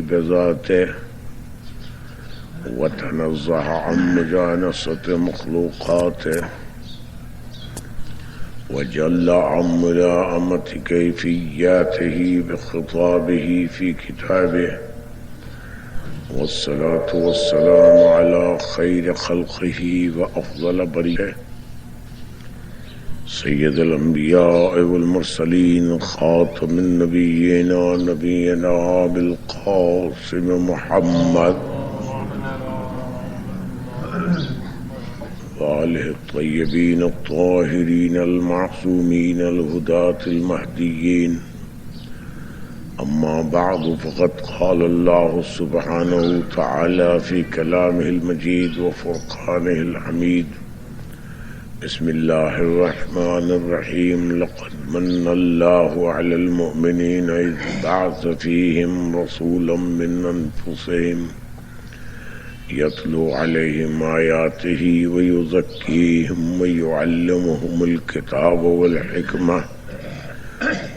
بذاته وتنزه عن مجانسة مخلوقاته وجل عن ملائمة كيفياته بخطابه في كتابه والصلاة والسلام على خير خلقه وأفضل بريه سيد الأنبياء والمرسلين خاتم النبيين نبينا بالقاسم محمد وآله الطيبين الطاهرين المعصومين الهداة المهديين أما بعد فقد قال الله سبحانه وتعالى في كلامه المجيد وفرقانه الحميد بسم الله الرحمن الرحيم لقد من الله على المؤمنين إذ بعث فيهم رسولا من أنفسهم يتلو عليهم آياته ويزكيهم ويعلمهم الكتاب والحكمة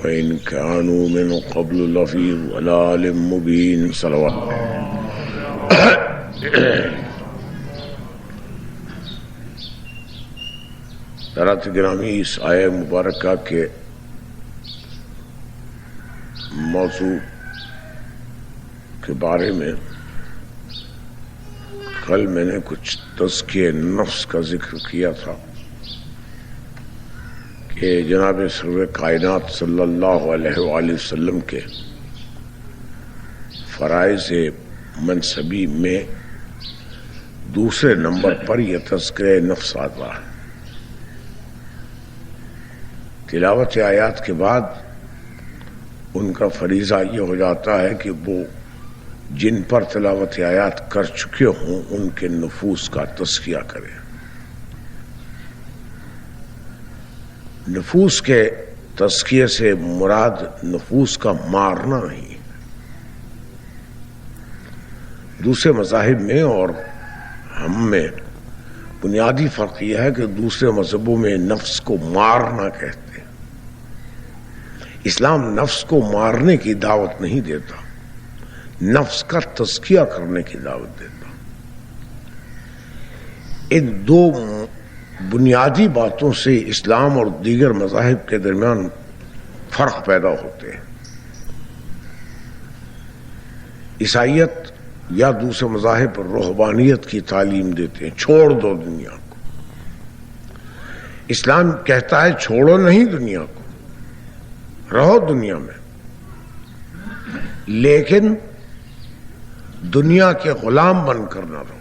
وإن كانوا من قبل لفي ضلال مبين صلوات حضرات گرامی، اس آیہ مبارکہ کے موضوع کے بارے میں کل میں نے کچھ تزکیہ نفس کا ذکر کیا تھا کہ جناب سرور کائنات صلی اللہ علیہ وآلہ وسلم کے فرائض منصبی میں دوسرے نمبر پر یہ تذکرہ نفس آتا ہے۔ تلاوت آیات کے بعد ان کا فریضہ یہ ہو جاتا ہے کہ وہ جن پر تلاوت آیات کر چکے ہوں ان کے نفوس کا تزکیہ کریں۔ نفوس کے تزکیے سے مراد نفوس کا مارنا نہیں۔ دوسرے مذاہب میں اور ہم میں بنیادی فرق یہ ہے کہ دوسرے مذہبوں میں نفس کو مارنا کہتے ہیں، اسلام نفس کو مارنے کی دعوت نہیں دیتا، نفس کا تزکیہ کرنے کی دعوت دیتا۔ ان دو بنیادی باتوں سے اسلام اور دیگر مذاہب کے درمیان فرق پیدا ہوتے ہیں۔ عیسائیت یا دوسرے مذاہب روحانیت کی تعلیم دیتے ہیں، چھوڑ دو دنیا کو۔ اسلام کہتا ہے چھوڑو نہیں دنیا کو، رہو دنیا میں، لیکن دنیا کے غلام بن کر نہ رہو۔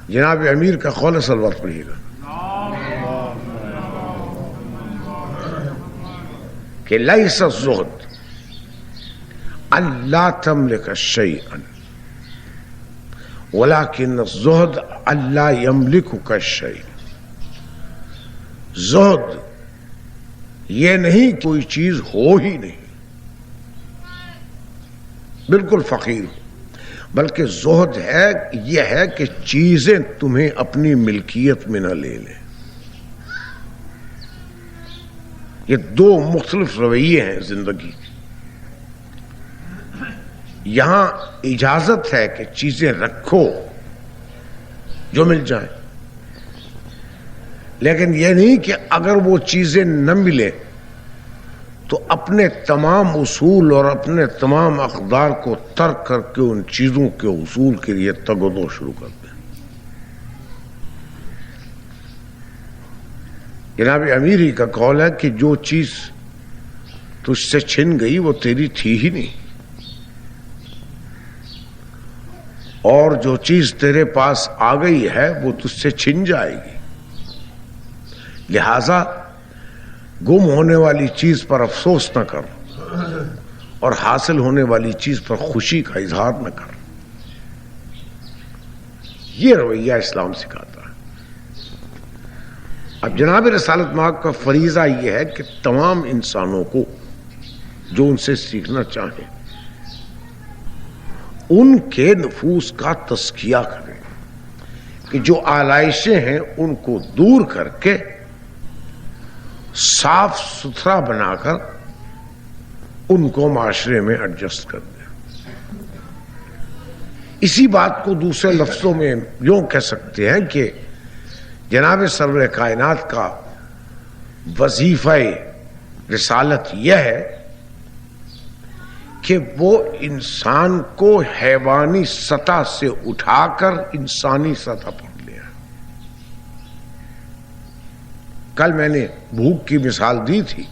جناب امیر کا قول صلوات پڑھیے گا کہ لیس الزہد اللہ تملک شیئا ولکن الزہد اللہ یملکک شیء۔ زہد یہ نہیں کوئی چیز ہو ہی نہیں، بالکل فقیر ہو، بلکہ زہد ہے یہ ہے کہ چیزیں تمہیں اپنی ملکیت میں نہ لے لیں۔ یہ دو مختلف رویے ہیں زندگی کے۔ یہاں اجازت ہے کہ چیزیں رکھو جو مل جائیں، لیکن یہ نہیں کہ اگر وہ چیزیں نہ ملیں تو اپنے تمام اصول اور اپنے تمام اقدار کو ترک کر کے ان چیزوں کے حصول کے لیے تگ و دو شروع کر دیں۔ جناب امیری کا قول ہے کہ جو چیز تجھ سے چھن گئی وہ تیری تھی ہی نہیں، اور جو چیز تیرے پاس آ گئی ہے وہ تجھ سے چھن جائے گی، لہذا گم ہونے والی چیز پر افسوس نہ کر اور حاصل ہونے والی چیز پر خوشی کا اظہار نہ کر۔ یہ رویہ اسلام سکھاتا ہے۔ اب جناب رسالت مآب کا فریضہ یہ ہے کہ تمام انسانوں کو جو ان سے سیکھنا چاہیں ان کے نفوس کا تزکیہ کریں، کہ جو آلائشیں ہیں ان کو دور کر کے صاف ستھرا بنا کر ان کو معاشرے میں ایڈجسٹ کر دیں۔ اسی بات کو دوسرے لفظوں میں یوں کہہ سکتے ہیں کہ جناب سرور کائنات کا وظیفہ رسالت یہ ہے کہ وہ انسان کو حیوانی سطح سے اٹھا کر انسانی سطح پر لے آئے۔ کل میں نے بھوک کی مثال دی تھی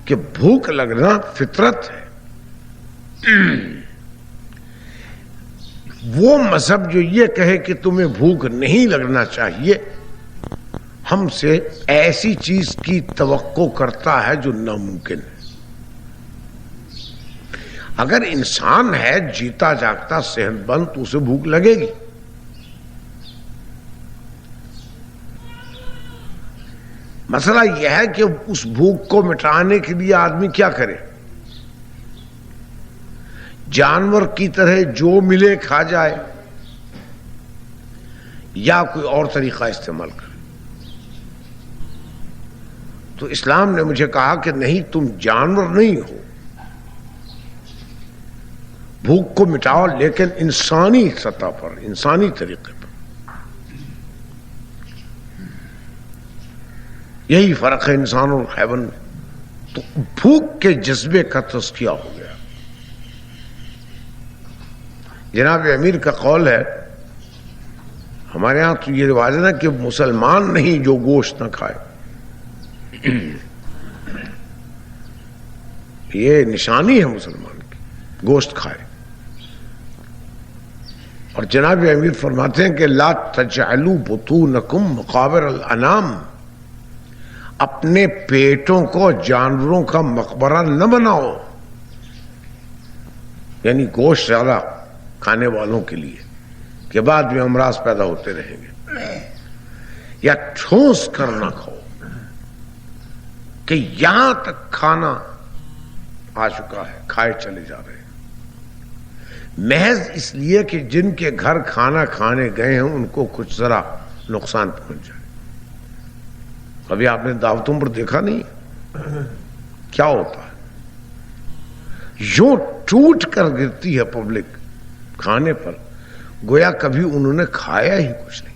کہ بھوک لگنا فطرت ہے۔ وہ مذہب جو یہ کہے کہ تمہیں بھوک نہیں لگنا چاہیے، ہم سے ایسی چیز کی توقع کرتا ہے جو ناممکن ہے۔ اگر انسان ہے جیتا جاگتا صحت مند تو اسے بھوک لگے گی۔ مسئلہ یہ ہے کہ اس بھوک کو مٹانے کے لیے آدمی کیا کرے؟ جانور کی طرح جو ملے کھا جائے یا کوئی اور طریقہ استعمال کرے؟ تو اسلام نے مجھے کہا کہ نہیں، تم جانور نہیں ہو، بھوک کو مٹاؤ لیکن انسانی سطح پر، انسانی طریقے پر۔ یہی فرق ہے انسان اور حیوان میں۔ تو بھوک کے جذبے کا تزکیہ ہو گیا۔ جناب امیر کا قول ہے، ہمارے ہاں تو یہ رواج ہے نا کہ مسلمان نہیں جو گوشت نہ کھائے، یہ نشانی ہے مسلمان کی، گوشت کھائے۔ اور جناب امیر فرماتے ہیں کہ لا تجعلوا بطونکم مقابر الانام، اپنے پیٹوں کو جانوروں کا مقبرہ نہ بناؤ، یعنی گوشت زیادہ کھانے والوں کے لیے کہ بعد میں امراض پیدا ہوتے رہیں گے، یا ٹھوس کر نہ کھاؤ کہ یہاں تک کھانا آ چکا ہے، کھائے چلے جا رہے ہیں، محض اس لیے کہ جن کے گھر کھانا کھانے گئے ہیں ان کو کچھ ذرا نقصان پہنچ جائے۔ ابھی آپ نے دعوتوں پر دیکھا نہیں کیا ہوتا ہے؟ یوں ٹوٹ کر گرتی ہے پبلک کھانے پر، گویا کبھی انہوں نے کھایا ہی کچھ نہیں،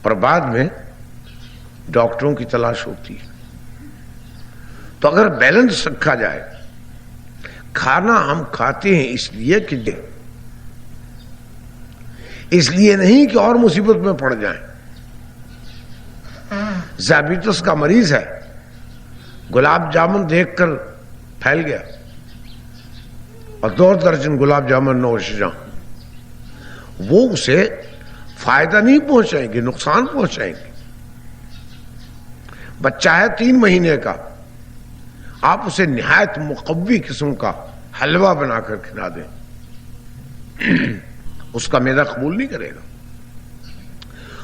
اور بعد میں ڈاکٹروں کی تلاش ہوتی ہے۔ تو اگر بیلنس رکھا جائے، کھانا ہم کھاتے ہیں اس لیے کہ اس لیے نہیں کہ اور مصیبت میں پڑ جائیں۔ ذیابیطس کا مریض ہے، گلاب جامن دیکھ کر پھیل گیا اور 2 درجن گلاب جامن نوش جاں، وہ اسے فائدہ نہیں پہنچائیں گے، نقصان پہنچائیں گے۔ بچہ ہے 3 مہینے کا، آپ اسے نہایت مقوی قسم کا حلوہ بنا کر کھلا دیں، اس کا معدہ قبول نہیں کرے گا۔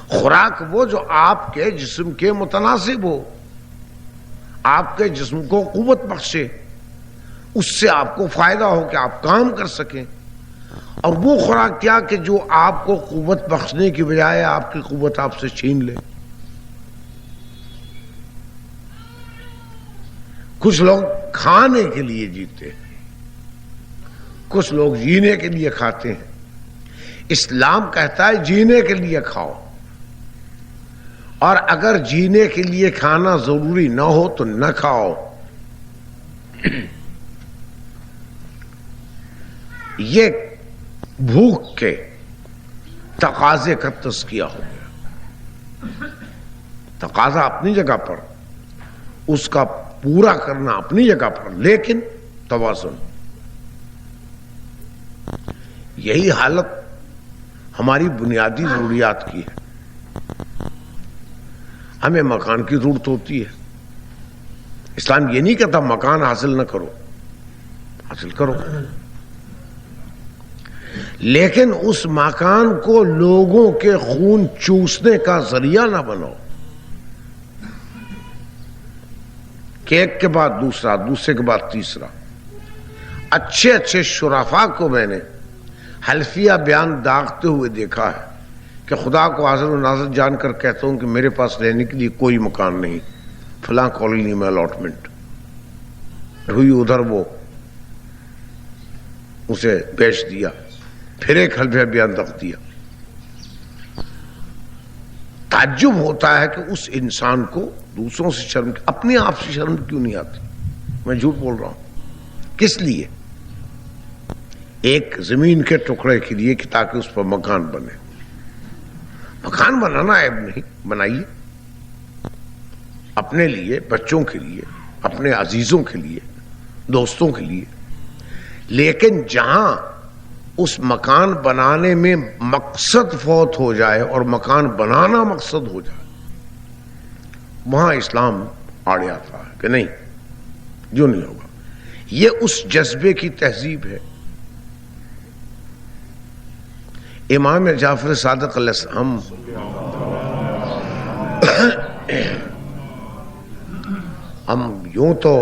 خوراک وہ جو آپ کے جسم کے متناسب ہو، آپ کے جسم کو قوت بخشے، اس سے آپ کو فائدہ ہو کہ آپ کام کر سکیں، اور وہ خوراک کیا کہ جو آپ کو قوت بخشنے کی بجائے آپ کی قوت آپ سے چھین لے۔ کچھ لوگ کھانے کے لیے جیتے ہیں، کچھ لوگ جینے کے لیے کھاتے ہیں۔ اسلام کہتا ہے جینے کے لیے کھاؤ، اور اگر جینے کے لیے کھانا ضروری نہ ہو تو نہ کھاؤ۔ یہ بھوک کے تقاضے کا تزکیہ ہو گیا۔ تقاضا اپنی جگہ پر، اس کا پورا کرنا اپنی جگہ پر، لیکن توازن۔ یہی حالت ہماری بنیادی ضروریات کی ہے۔ ہمیں مکان کی ضرورت ہوتی ہے، اسلام یہ نہیں کہتا مکان حاصل نہ کرو، حاصل کرو، لیکن اس مکان کو لوگوں کے خون چوسنے کا ذریعہ نہ بناؤ کہ ایک کے بعد دوسرا، دوسرے کے بعد تیسرا۔ اچھے اچھے شرفاء کو میں نے حلفیہ بیان داغتے ہوئے دیکھا ہے کہ خدا کو حاضر و ناظر جان کر کہتا ہوں کہ میرے پاس رہنے کے لیے کوئی مکان نہیں، فلاں کالونی میں الاٹمنٹ ہوئی، ادھر وہ اسے بیچ دیا، پھر ایک حلفِ بیان رکھ دیا۔ تعجب ہوتا ہے کہ اس انسان کو دوسروں سے شرم، اپنے آپ سے شرم کیوں نہیں آتی؟ میں جھوٹ بول رہا ہوں؟ کس لیے؟ ایک زمین کے ٹکڑے کے لیے کہ تاکہ اس پر مکان بنے۔ مکان بنانا عیب نہیں، بنائیے، اپنے لیے، بچوں کے لیے، اپنے عزیزوں کے لیے، دوستوں کے لیے۔ لیکن جہاں اس مکان بنانے میں مقصد فوت ہو جائے اور مکان بنانا مقصد ہو جائے، وہاں اسلام آڑے آتا ہے کہ نہیں، جو نہیں ہوگا۔ یہ اس جذبے کی تہذیب ہے۔ امام جعفر صادق علیہ السلام ہم یوں تو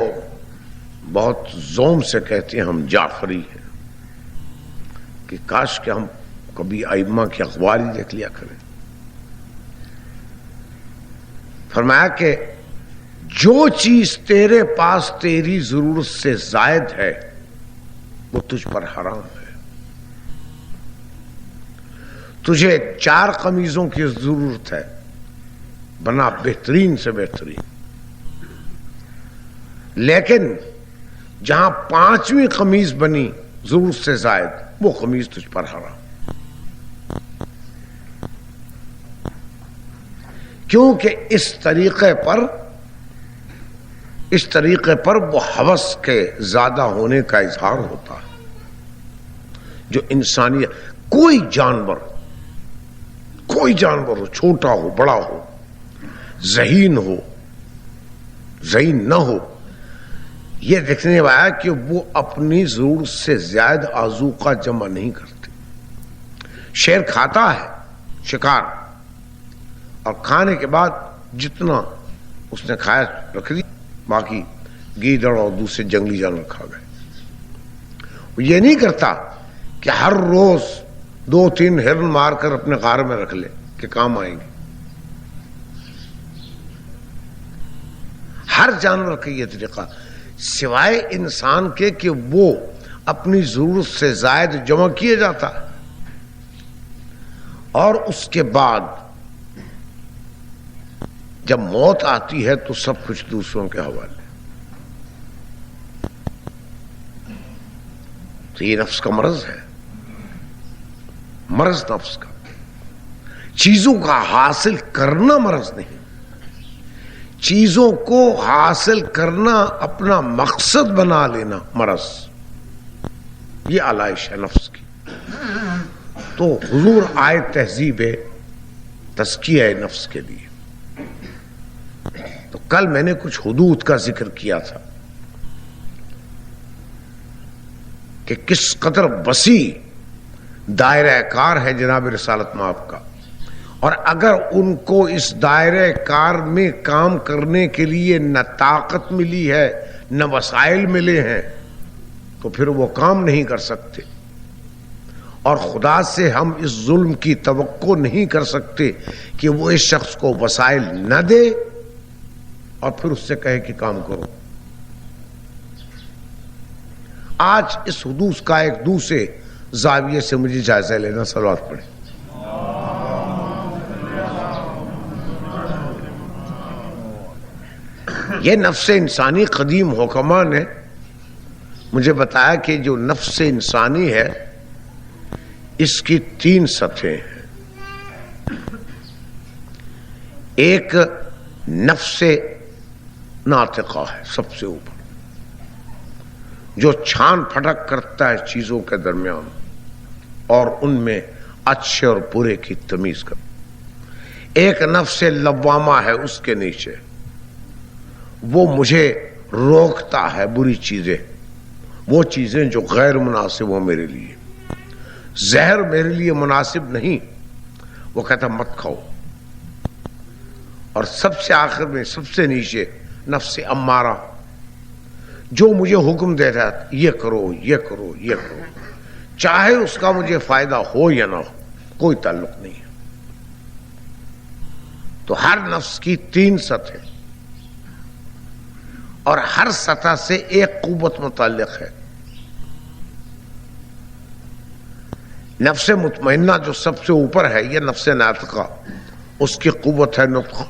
بہت زوم سے کہتے ہیں ہم جعفری ہیں، کہ کاش کہ ہم کبھی ائمہ کی اخبار ہی دیکھ لیا کریں۔ فرمایا کہ جو چیز تیرے پاس تیری ضرورت سے زائد ہے وہ تجھ پر حرام ہے۔ تجھے 4 قمیضوں کی ضرورت ہے، بنا بہترین سے بہترین، لیکن جہاں 5ویں قمیض بنی ضرورت سے زائد، وہ قمیض تجھ پر حرام۔ کیونکہ اس طریقے پر وہ ہوس کے زیادہ ہونے کا اظہار ہوتا ہے۔ جو انسانیت، کوئی جانور ہو، چھوٹا ہو بڑا ہو، ذہین ہو ذہین نہ ہو، یہ دیکھنے والا کہ وہ اپنی ضرورت سے زائد آذوقہ جمع نہیں کرتے۔ شیر کھاتا ہے شکار، اور کھانے کے بعد جتنا اس نے کھایا رکھ لی، باقی گیدڑ اور دوسرے جنگلی جانور کھا گئے۔ وہ یہ نہیں کرتا کہ ہر روز 2-3 ہرن مار کر اپنے غار میں رکھ لے کہ کام آئیں گے۔ ہر جانور کا یہ طریقہ، سوائے انسان کے کہ وہ اپنی ضرورت سے زائد جمع کیے جاتا ہے، اور اس کے بعد جب موت آتی ہے تو سب کچھ دوسروں کے حوالے۔ تو یہ نفس کا مرض ہے، مرض نفس کا۔ چیزوں کا حاصل کرنا مرض نہیں، چیزوں کو حاصل کرنا اپنا مقصد بنا لینا مرض، یہ علائش ہے نفس کی۔ تو حضور آئے تہذیب تزکیہ نفس کے لیے۔ تو کل میں نے کچھ حدود کا ذکر کیا تھا کہ کس قدر وسیع دائرہ کار ہے جناب رسالت مآب کا، اور اگر ان کو اس دائرہ کار میں کام کرنے کے لیے نہ طاقت ملی ہے نہ وسائل ملے ہیں تو پھر وہ کام نہیں کر سکتے۔ اور خدا سے ہم اس ظلم کی توقع نہیں کر سکتے کہ وہ اس شخص کو وسائل نہ دے اور پھر اس سے کہے کہ کام کرو۔ آج اس حدوث کا ایک دوسرے زاویے سے مجھے جائزہ لینا، صلوات پڑھیں۔ یہ نفس انسانی قدیم حکماء نے مجھے بتایا کہ جو نفس انسانی ہے اس کی 3 سطحیں ہیں۔ ایک نفس ناطقہ ہے، سب سے اوپر، جو چھان پھٹک کرتا ہے چیزوں کے درمیان اور ان میں اچھے اور برے کی تمیز کرتا۔ ایک نفس لوامہ ہے اس کے نیچے، وہ مجھے روکتا ہے بری چیزیں، وہ چیزیں جو غیر مناسب ہو میرے لیے، زہر میرے لیے مناسب نہیں، وہ کہتا مت کھاؤ۔ اور سب سے آخر میں، سب سے نیچے، نفس امارہ، جو مجھے حکم دیتا ہے یہ کرو یہ کرو یہ کرو، چاہے اس کا مجھے فائدہ ہو یا نہ ہو، کوئی تعلق نہیں ہے۔ تو ہر نفس کی 3 سطحیں، اور ہر سطح سے ایک قوت متعلق ہے۔ نفس مطمئنہ جو سب سے اوپر ہے یہ نفس ناطقہ، اس کی قوت ہے نطق،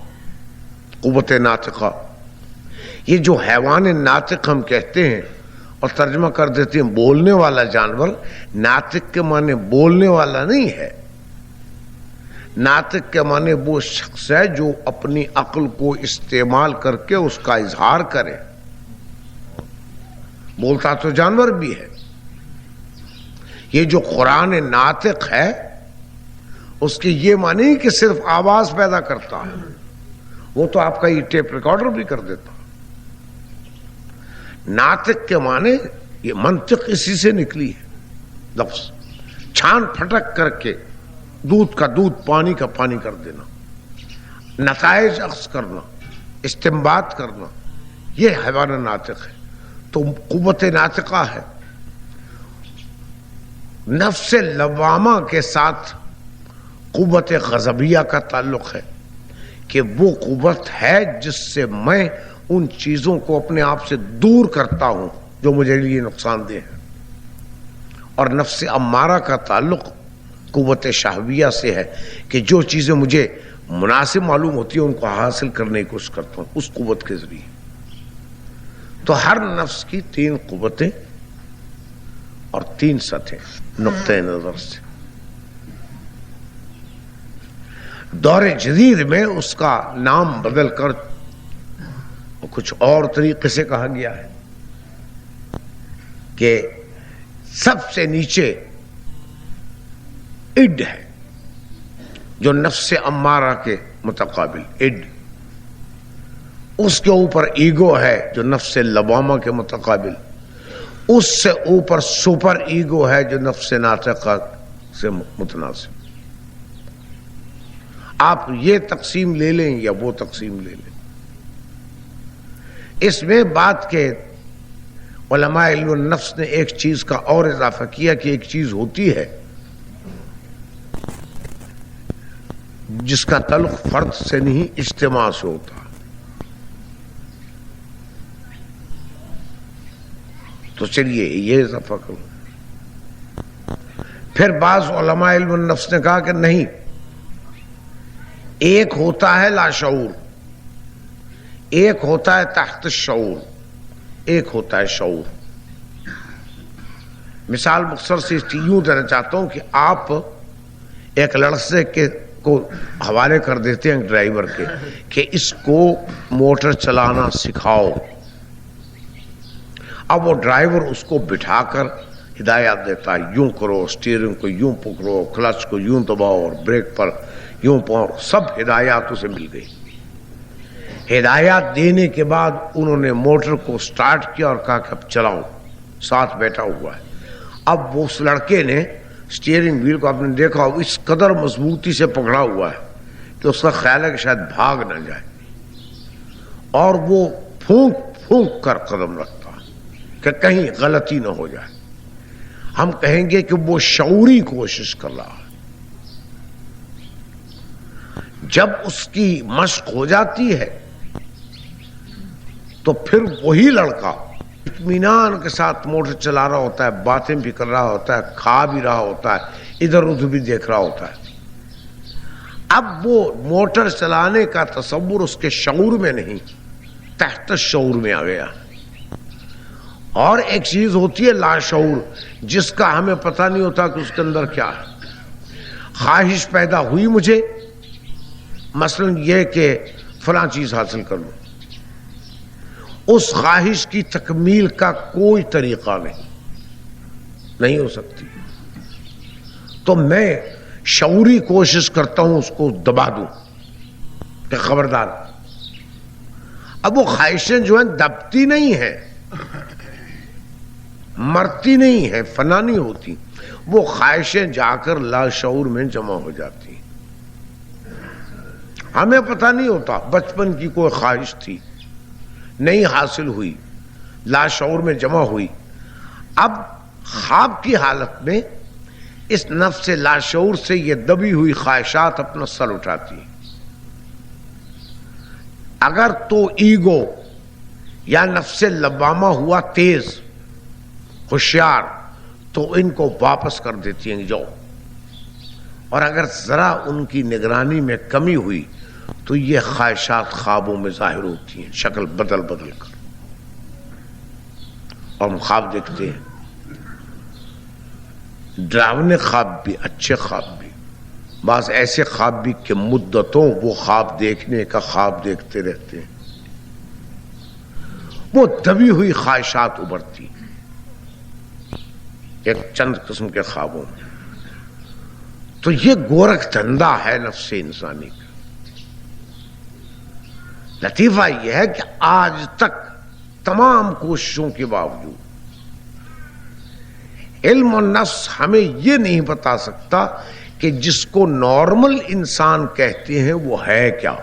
قوت ناطقہ۔ یہ جو حیوان ناطق ہم کہتے ہیں اور ترجمہ کر دیتے ہیں بولنے والا جانور، ناطق کے معنی بولنے والا نہیں ہے، ناطق کے معنی وہ شخص ہے جو اپنی عقل کو استعمال کر کے اس کا اظہار کرے۔ بولتا تو جانور بھی ہے۔ یہ جو قرآن ناطق ہے اس کی یہ معنی نہیں کہ صرف آواز پیدا کرتا ہے، وہ تو آپ کا یہ ٹیپ ریکارڈر بھی کر دیتا۔ ناطق کے معنی یہ منطق اسی سے نکلی ہے، لفظ چھان پھٹک کر کے دودھ کا دودھ پانی کا پانی کر دینا، نتائج اخذ کرنا، استنباط کرنا، یہ حیوان ناطق ہے۔ تو قوت ناطقہ ہے۔ نفس لوامہ کے ساتھ قوت غضبیہ کا تعلق ہے کہ وہ قوت ہے جس سے میں ان چیزوں کو اپنے آپ سے دور کرتا ہوں جو مجھے لیے نقصان دہ ہیں، اور نفس امارہ کا تعلق قوت شہویہ سے ہے کہ جو چیزیں مجھے مناسب معلوم ہوتی ہیں ان کو حاصل کرنے کی کوشش کرتا ہوں اس قوت کے ذریعے۔ تو ہر نفس کی 3 قوتیں اور 3 سطحیں نقطۂ نظر سے۔ دور جدید میں اس کا نام بدل کر کچھ اور طریقے سے کہا گیا ہے کہ سب سے نیچے اڈ ہے جو نفس امارہ کے متقابل اڈ، اس کے اوپر ایگو ہے جو نفس لوامہ کے متقابل، اس سے اوپر سپر ایگو ہے جو نفس ناطقہ سے متناسب۔ آپ یہ تقسیم لے لیں یا وہ تقسیم لے لیں۔ اس میں بات کے علماء علم النفس نے ایک چیز کا اور اضافہ کیا کہ ایک چیز ہوتی ہے جس کا تعلق فرد سے نہیں اجتماع سے ہوتا۔ تو چلیے یہ اضافہ کروں۔ پھر بعض علماء علم النفس نے کہا کہ نہیں، ایک ہوتا ہے لاشعور، ایک ہوتا ہے تحت الشعور، ایک ہوتا ہے شعور۔ مثال مختصر سے یوں دینا چاہتا ہوں کہ آپ ایک لڑکے کو حوالے کر دیتے ہیں ڈرائیور کے کہ اس کو موٹر چلانا سکھاؤ۔ اب وہ ڈرائیور اس کو بٹھا کر ہدایات دیتا ہے، یوں کرو، اسٹیئرنگ کو یوں پکڑو، کلچ کو یوں دباؤ اور بریک پر یوں پاؤ، سب ہدایات اسے مل گئی۔ ہدایات دینے کے بعد انہوں نے موٹر کو سٹارٹ کیا اور کہا کہ اب چلاؤ، ساتھ بیٹھا ہوا ہے۔ اب وہ اس لڑکے نے اسٹیئرنگ وہیل کو آپ نے دیکھا اس قدر مضبوطی سے پکڑا ہوا ہے کہ اس کا خیال ہے کہ شاید بھاگ نہ جائے، اور وہ پھونک پھونک کر قدم رکھتا کہ کہیں غلطی نہ ہو جائے۔ ہم کہیں گے کہ وہ شعوری کوشش کر رہا ہے۔ جب اس کی مشق ہو جاتی ہے تو پھر وہی لڑکا اطمینان کے ساتھ موٹر چلا رہا ہوتا ہے، باتیں بھی کر رہا ہوتا ہے، کھا بھی رہا ہوتا ہے، ادھر ادھر بھی دیکھ رہا ہوتا ہے۔ اب وہ موٹر چلانے کا تصور اس کے شعور میں نہیں، تحت شعور میں آ گیا۔ اور ایک چیز ہوتی ہے لاشعور، جس کا ہمیں پتہ نہیں ہوتا کہ اس کے اندر کیا ہے۔ خواہش پیدا ہوئی مجھے، مثلا یہ کہ فلاں چیز حاصل کر لوں، اس خواہش کی تکمیل کا کوئی طریقہ نہیں ہو سکتی، تو میں شعوری کوشش کرتا ہوں اس کو دبا دوں کہ خبردار۔ اب وہ خواہشیں جو ہیں دبتی نہیں ہیں، مرتی نہیں ہیں، فنا نہیں ہوتی، وہ خواہشیں جا کر لاشعور میں جمع ہو جاتی ہیں۔ ہمیں پتہ نہیں ہوتا، بچپن کی کوئی خواہش تھی، نہیں حاصل ہوئی، لاشعور میں جمع ہوئی۔ اب خواب کی حالت میں اس نفس لاشعور سے یہ دبی ہوئی خواہشات اپنا سر اٹھاتی ہیں۔ اگر تو ایگو یا نفس لوامہ ہوا تیز، ہوشیار، تو ان کو واپس کر دیتی ہیں، جاؤ اور اگر ذرا ان کی نگرانی میں کمی ہوئی تو یہ خواہشات خوابوں میں ظاہر ہوتی ہیں، شکل بدل بدل کر، اور ہم خواب دیکھتے ہیں، ڈراونے خواب بھی، اچھے خواب بھی، بعض ایسے خواب بھی کہ مدتوں وہ خواب دیکھنے کا خواب دیکھتے رہتے ہیں، وہ دبی ہوئی خواہشات ابھرتی ایک چند قسم کے خوابوں میں۔ تو یہ گورکھ دھندا ہے نفس انسانی کا۔ لطیفہ یہ ہے کہ آج تک تمام کوششوں کے باوجود علم و نفس ہمیں یہ نہیں بتا سکتا کہ جس کو نارمل انسان کہتے ہیں وہ ہے کیا،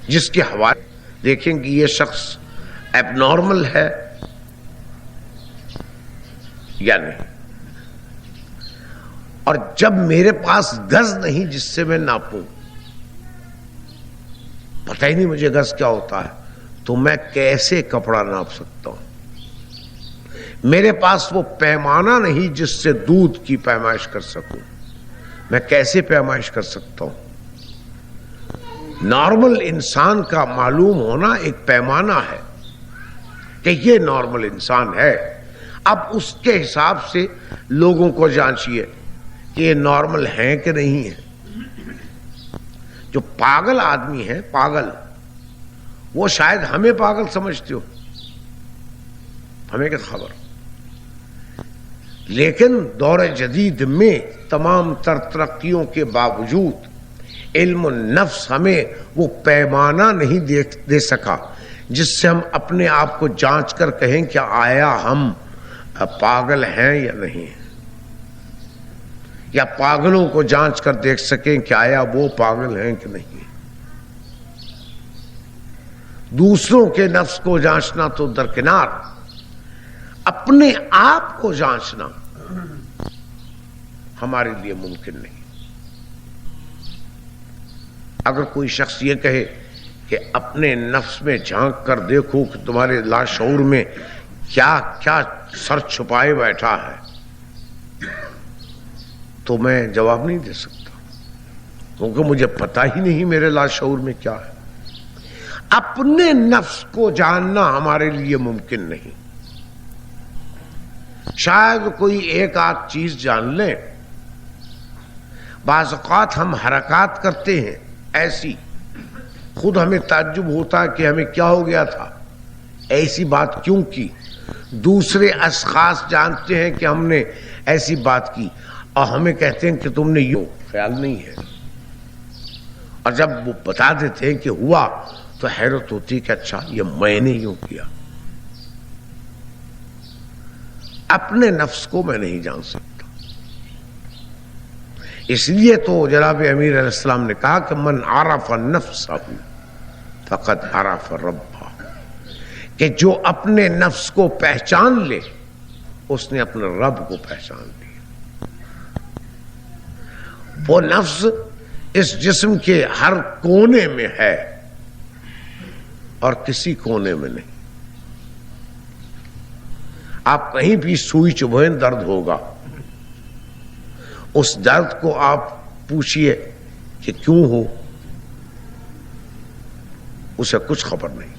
جس کے حوالے دیکھیں کہ یہ شخص ایب نارمل ہے یا نہیں۔ اور جب میرے پاس گز نہیں جس سے میں ناپوں، پتہ ہی نہیں مجھے گز کیا ہوتا ہے، تو میں کیسے کپڑا ناپ سکتا ہوں؟ میرے پاس وہ پیمانہ نہیں جس سے دودھ کی پیمائش کر سکوں، میں کیسے پیمائش کر سکتا ہوں؟ نارمل انسان کا معلوم ہونا ایک پیمانہ ہے کہ یہ نارمل انسان ہے۔ اب اس کے حساب سے لوگوں کو جانچیے کہ یہ نارمل ہیں کہ نہیں ہیں۔ جو پاگل آدمی ہے، پاگل، وہ شاید ہمیں پاگل سمجھتے ہو، ہمیں کیا خبر، لیکن دور جدید میں تمام تر ترقیوں کے باوجود علم النفس ہمیں وہ پیمانہ نہیں دے سکا جس سے ہم اپنے آپ کو جانچ کر کہیں کہ آیا ہم پاگل ہیں یا نہیں، یا پاگلوں کو جانچ کر دیکھ سکیں کہ آیا وہ پاگل ہیں کہ نہیں۔ دوسروں کے نفس کو جانچنا تو درکنار، اپنے آپ کو جانچنا ہمارے لیے ممکن نہیں۔ اگر کوئی شخص یہ کہے کہ اپنے نفس میں جھانک کر دیکھو کہ تمہارے لاشعور میں کیا کیا سر چھپائے بیٹھا ہے، تو میں جواب نہیں دے سکتا، کیونکہ مجھے پتا ہی نہیں میرے لاشعور میں کیا ہے۔ اپنے نفس کو جاننا ہمارے لیے ممکن نہیں۔ شاید کوئی ایک آدھ چیز جان لیں۔ بعض اوقات ہم حرکات کرتے ہیں ایسی، خود ہمیں تعجب ہوتا ہے کہ ہمیں کیا ہو گیا تھا، ایسی بات کیوں کی۔ دوسرے اشخاص جانتے ہیں کہ ہم نے ایسی بات کی اور ہمیں کہتے ہیں کہ تم نے یوں، خیال نہیں ہے، اور جب وہ بتا دیتے ہیں کہ ہوا تو حیرت ہوتی کہ اچھا یہ میں نے یوں کیا۔ اپنے نفس کو میں نہیں جان سکتا، اس لیے تو جناب امیر علیہ السلام نے کہا کہ من عرف نفسہ فقد عرف ربہ، کہ جو اپنے نفس کو پہچان لے اس نے اپنے رب کو پہچان لیا۔ وہ نفس اس جسم کے ہر کونے میں ہے اور کسی کونے میں نہیں۔ آپ کہیں بھی سوئی چبھیں درد ہوگا، اس درد کو آپ پوچھئے کہ کیوں ہو، اسے کچھ خبر نہیں۔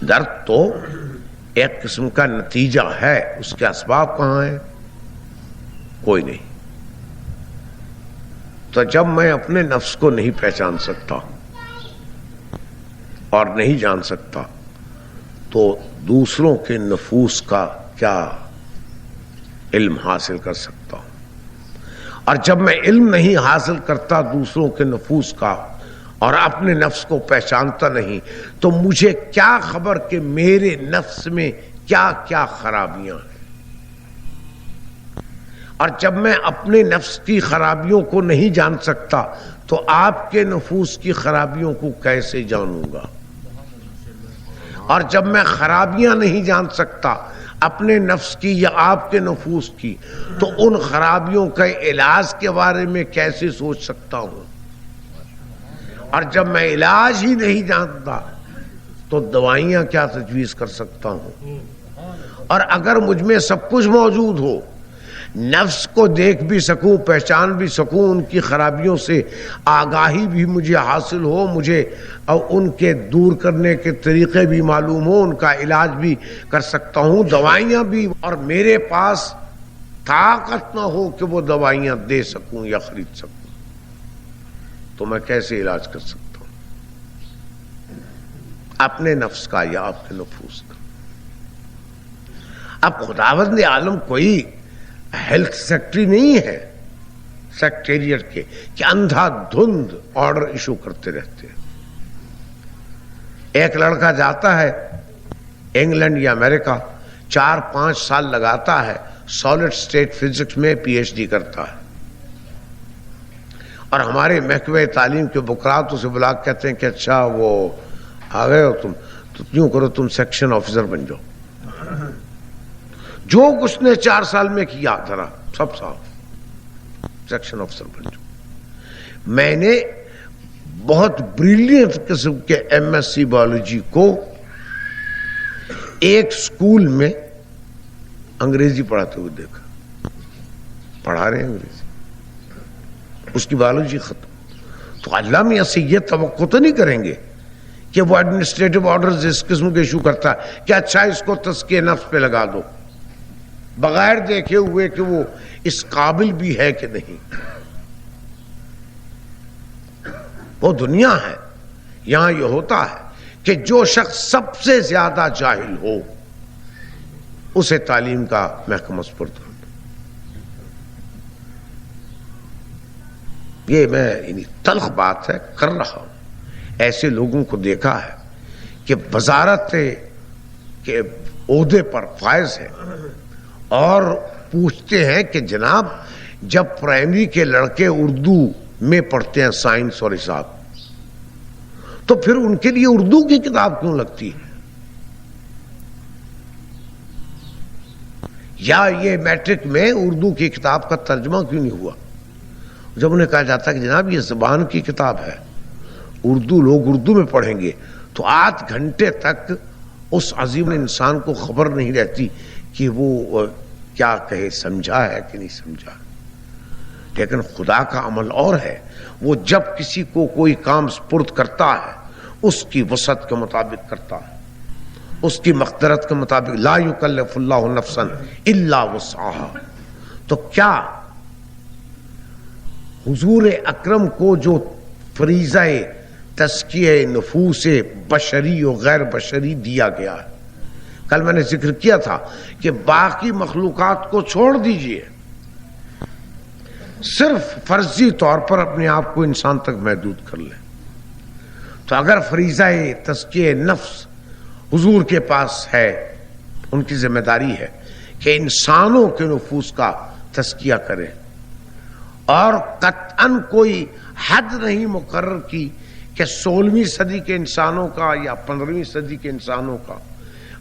درد تو ایک قسم کا نتیجہ ہے، اس کے اسباب کہاں ہیں؟ کوئی نہیں۔ تو جب میں اپنے نفس کو نہیں پہچان سکتا اور نہیں جان سکتا تو دوسروں کے نفوس کا کیا علم حاصل کر سکتا ہوں؟ اور جب میں علم نہیں حاصل کرتا دوسروں کے نفوس کا اور اپنے نفس کو پہچانتا نہیں تو مجھے کیا خبر کہ میرے نفس میں کیا کیا خرابیاں ہیں۔ اور جب میں اپنے نفس کی خرابیوں کو نہیں جان سکتا تو آپ کے نفوس کی خرابیوں کو کیسے جانوں گا؟ اور جب میں خرابیاں نہیں جان سکتا اپنے نفس کی یا آپ کے نفوس کی تو ان خرابیوں کا علاج کے بارے میں کیسے سوچ سکتا ہوں؟ اور جب میں علاج ہی نہیں جانتا تو دوائیاں کیا تجویز کر سکتا ہوں؟ اور اگر مجھ میں سب کچھ موجود ہو نفس کو دیکھ بھی سکوں، پہچان بھی سکوں، ان کی خرابیوں سے آگاہی بھی مجھے حاصل ہو، مجھے اور ان کے دور کرنے کے طریقے بھی معلوم ہو، ان کا علاج بھی کر سکتا ہوں، دوائیاں بھی، اور میرے پاس طاقت نہ ہو کہ وہ دوائیاں دے سکوں یا خرید سکوں، تو میں کیسے علاج کر سکتا ہوں؟ اپنے نفس کا یا اپنے نفوس کا؟ اب خداوند عالم کوئی ہیلتھ سیکٹری نہیں ہے سیکٹریٹ کے کہ اندھا دھند آرڈر ایشو کرتے رہتے ہیں۔ ایک لڑکا جاتا ہے انگلینڈ یا امریکہ، 4-5 سال لگاتا ہے، سالڈ اسٹیٹ فزکس میں پی ایچ ڈی کرتا ہے، اور ہمارے محکمہ تعلیم کے بکرات اسے بلا کے کہتے ہیں کہ اچھا وہ آ گئے ہو تم، تو یوں کرو تم سیکشن آفیسر بن جاؤ۔ جو کچھ نے 4 سال میں کیا ذرا سب صاف، سیکشن آفیسر بن جاؤ۔ میں نے بہت بریلینٹ قسم کے ایم ایس سی بایولوجی کو ایک سکول میں انگریزی پڑھاتے ہوئے دیکھا، پڑھا رہے ہیں انگریزی، اس کی بایولوجی ختم۔ تو اللہ میاں سے یہ توقع تو نہیں کریں گے کہ وہ ایڈمنسٹریٹو آرڈرز اس قسم کے ایشو کرتا ہے کہ اچھا اس کو تزکیہ نفس پہ لگا دو، بغیر دیکھے ہوئے کہ وہ اس قابل بھی ہے کہ نہیں۔ وہ دنیا ہے، یہاں یہ ہوتا ہے کہ جو شخص سب سے زیادہ جاہل ہو اسے تعلیم کا محکمہ سپرد کرتا۔ یہ میں تلخ بات ہے کر رہا ہوں، ایسے لوگوں کو دیکھا ہے کہ وزارت کے عہدے پر فائز ہے اور پوچھتے ہیں کہ جناب جب پرائمری کے لڑکے اردو میں پڑھتے ہیں سائنس اور حساب، تو پھر ان کے لیے اردو کی کتاب کیوں لگتی ہے؟ یا یہ میٹرک میں اردو کی کتاب کا ترجمہ کیوں نہیں ہوا؟ جب انہیں کہا جاتا ہے کہ جناب یہ زبان کی کتاب ہے، اردو لوگ اردو میں پڑھیں گے، تو 8 گھنٹے تک اس عظیم انسان کو خبر نہیں رہتی کہ وہ کیا کہے، سمجھا ہے کہ نہیں سمجھا۔ لیکن خدا کا عمل اور ہے، وہ جب کسی کو کوئی کام سپرد کرتا ہے اس کی وسعت کے مطابق کرتا ہے، اس کی مقدرت کے مطابق۔ لا یکلف اللہ نفسا الا وسعها۔ تو کیا حضور اکرم کو جو فریضہ تزکیہ نفوس بشری و غیر بشری دیا گیا ہے، کل میں نے ذکر کیا تھا کہ باقی مخلوقات کو چھوڑ دیجئے، صرف فرضی طور پر اپنے آپ کو انسان تک محدود کر لیں۔ تو اگر فریضہ تزکیہ نفس حضور کے پاس ہے، ان کی ذمہ داری ہے کہ انسانوں کے نفوس کا تزکیہ کریں، اور قطعاً کوئی حد نہیں مقرر کی کہ 16ویں صدی کے انسانوں کا یا 15ویں صدی کے انسانوں کا،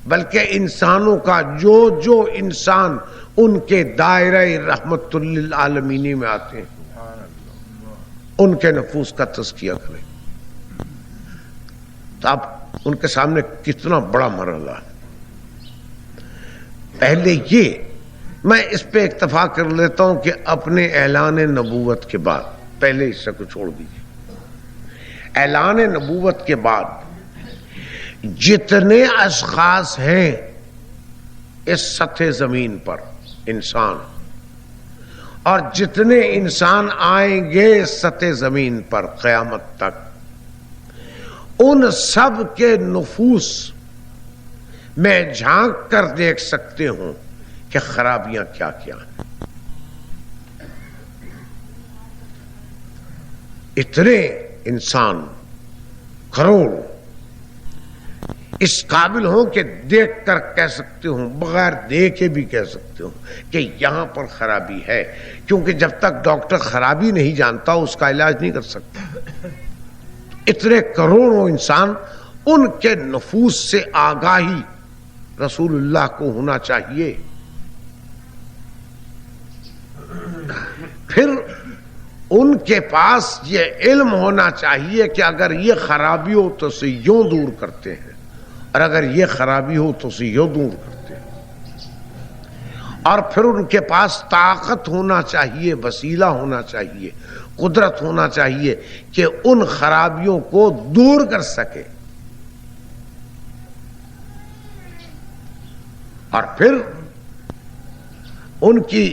بلکہ انسانوں کا جو انسان ان کے دائرہ رحمت للعالمین میں آتے ہیں ان کے نفوس کا تزکیہ کریں۔ تو اب ان کے سامنے کتنا بڑا مرحلہ ہے۔ پہلے یہ میں اس پہ اکتفا کر لیتا ہوں کہ اپنے اعلان نبوت کے بعد، پہلے حصے کو چھوڑ دیجیے، اعلان نبوت کے بعد جتنے اشخاص ہیں اس سطح زمین پر انسان، اور جتنے انسان آئیں گے اس سطح زمین پر قیامت تک، ان سب کے نفوس میں جھانک کر دیکھ سکتے ہوں کہ خرابیاں کیا کیا ہیں۔ اتنے انسان کروڑ اس قابل ہوں کہ دیکھ کر کہہ سکتے ہوں، بغیر دیکھے بھی کہہ سکتے ہوں کہ یہاں پر خرابی ہے، کیونکہ جب تک ڈاکٹر خرابی نہیں جانتا اس کا علاج نہیں کر سکتا۔ اتنے کروڑوں انسان، ان کے نفوس سے آگاہی رسول اللہ کو ہونا چاہیے۔ پھر ان کے پاس یہ علم ہونا چاہیے کہ اگر یہ خرابی ہو تو اسے یوں دور کرتے ہیں، اور اگر یہ خرابی ہو تو اسے یوں دور کرتے ہیں۔ اور پھر ان کے پاس طاقت ہونا چاہیے، وسیلہ ہونا چاہیے، قدرت ہونا چاہیے کہ ان خرابیوں کو دور کر سکے، اور پھر ان کی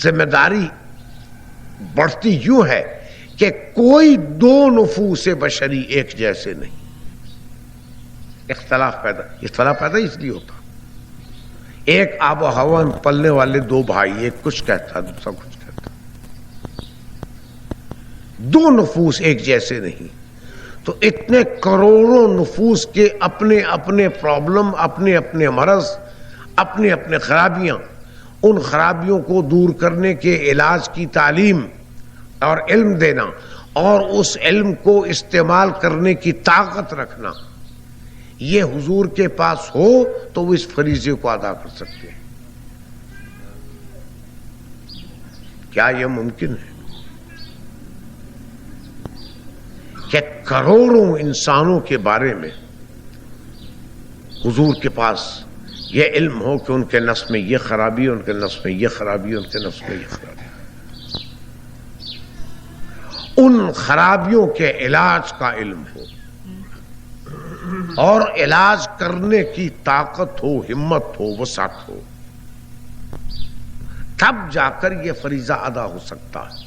ذمہ داری بڑھتی یوں ہے کہ کوئی دو نفوس بشری ایک جیسے نہیں، اختلاف پیدا اس لیے ہوتا، ایک آب و ہوا میں پلنے والے دو بھائی، ایک کچھ کہتا دوسرا کچھ کہتا، دو نفوس ایک جیسے نہیں، تو اتنے کروڑوں نفوس کے اپنے اپنے پرابلم، اپنے اپنے مرض، اپنے اپنے خرابیاں، ان خرابیوں کو دور کرنے کے علاج کی تعلیم اور علم دینا، اور اس علم کو استعمال کرنے کی طاقت رکھنا، یہ حضور کے پاس ہو تو وہ اس فریضے کو ادا کر سکتے ہیں۔ کیا یہ ممکن ہے کہ کروڑوں انسانوں کے بارے میں حضور کے پاس یہ علم ہو کہ ان کے نفس میں یہ خرابی ہے، ان کے نفس میں یہ خرابی ہے، ان کے نفس میں یہ خرابی ہے، ان خرابیوں کے علاج کا علم ہو اور علاج کرنے کی طاقت ہو، ہمت ہو، وسعت ہو، تب جا کر یہ فریضہ ادا ہو سکتا ہے۔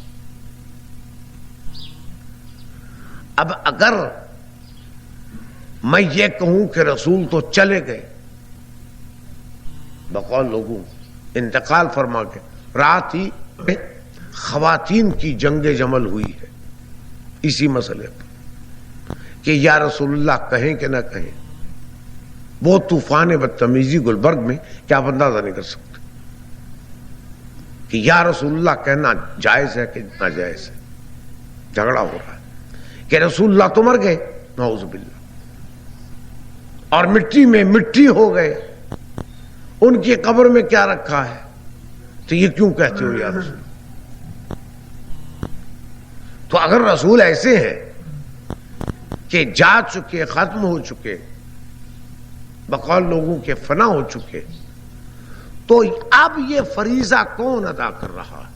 اب اگر میں یہ کہوں کہ رسول تو چلے گئے، بقول لوگوں انتقال فرما کے، رات ہی خواتین کی جنگ جمل ہوئی ہے اسی مسئلے پر کہ یا رسول اللہ کہیں کہ نہ کہیں، وہ طوفان بدتمیزی گلبرگ میں کیا آپ اندازہ نہیں کر سکتے کہ یا رسول اللہ کہنا جائز ہے کہ ناجائز ہے، جھگڑا ہو رہا ہے کہ رسول اللہ تو مر گئے، نعوذ باللہ، اور مٹی میں مٹی ہو گئے، ان کی قبر میں کیا رکھا ہے، تو یہ کیوں کہتے ہو یا رسول؟ تو اگر رسول ایسے ہیں کہ جا چکے، ختم ہو چکے، بقول لوگوں کے فنا ہو چکے، تو اب یہ فریضہ کون ادا کر رہا ہے؟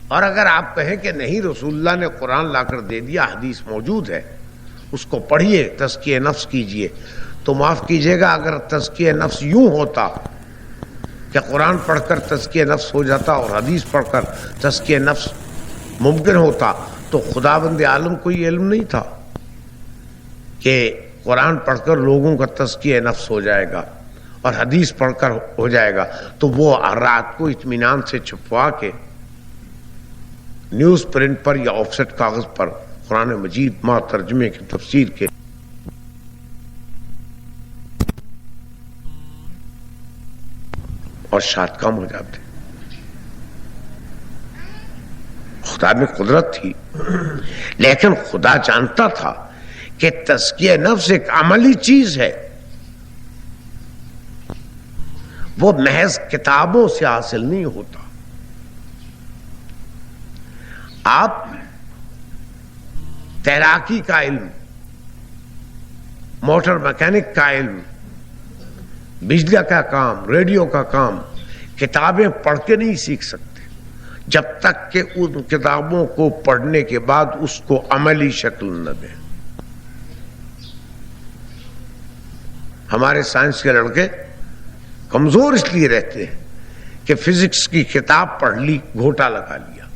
اور اگر آپ کہیں کہ نہیں رسول اللہ نے قرآن لا کر دے دیا، حدیث موجود ہے، اس کو پڑھیے، تزکیہ نفس کیجئے، تو معاف کیجئے گا اگر تزکیہ نفس یوں ہوتا کہ قرآن پڑھ کر تزکیہ نفس ہو جاتا اور حدیث پڑھ کر تزکیہ نفس ممکن ہوتا، تو خداوند عالم کو یہ علم نہیں تھا کہ قرآن پڑھ کر لوگوں کا تزکیہ نفس ہو جائے گا اور حدیث پڑھ کر ہو جائے گا، تو وہ رات کو اطمینان سے چھپوا کے نیوز پرنٹ پر یا آف سیٹ کاغذ پر قرآن مجید ماں ترجمے کی تفسیر کے اور شاید کم ہو جاتے۔ خدا میں قدرت تھی، لیکن خدا جانتا تھا کہ تزکیہ نفس ایک عملی چیز ہے، وہ محض کتابوں سے حاصل نہیں ہوتا۔ آپ تیراکی کا علم، موٹر مکینک کا علم، بجلی کا کام، ریڈیو کا کام کتابیں پڑھ کے نہیں سیکھ سکتے جب تک کہ ان کتابوں کو پڑھنے کے بعد اس کو عملی شکل نہ دیں۔ ہمارے سائنس کے لڑکے کمزور اس لیے رہتے ہیں کہ فزکس کی کتاب پڑھ لی، گھوٹا لگا لیا،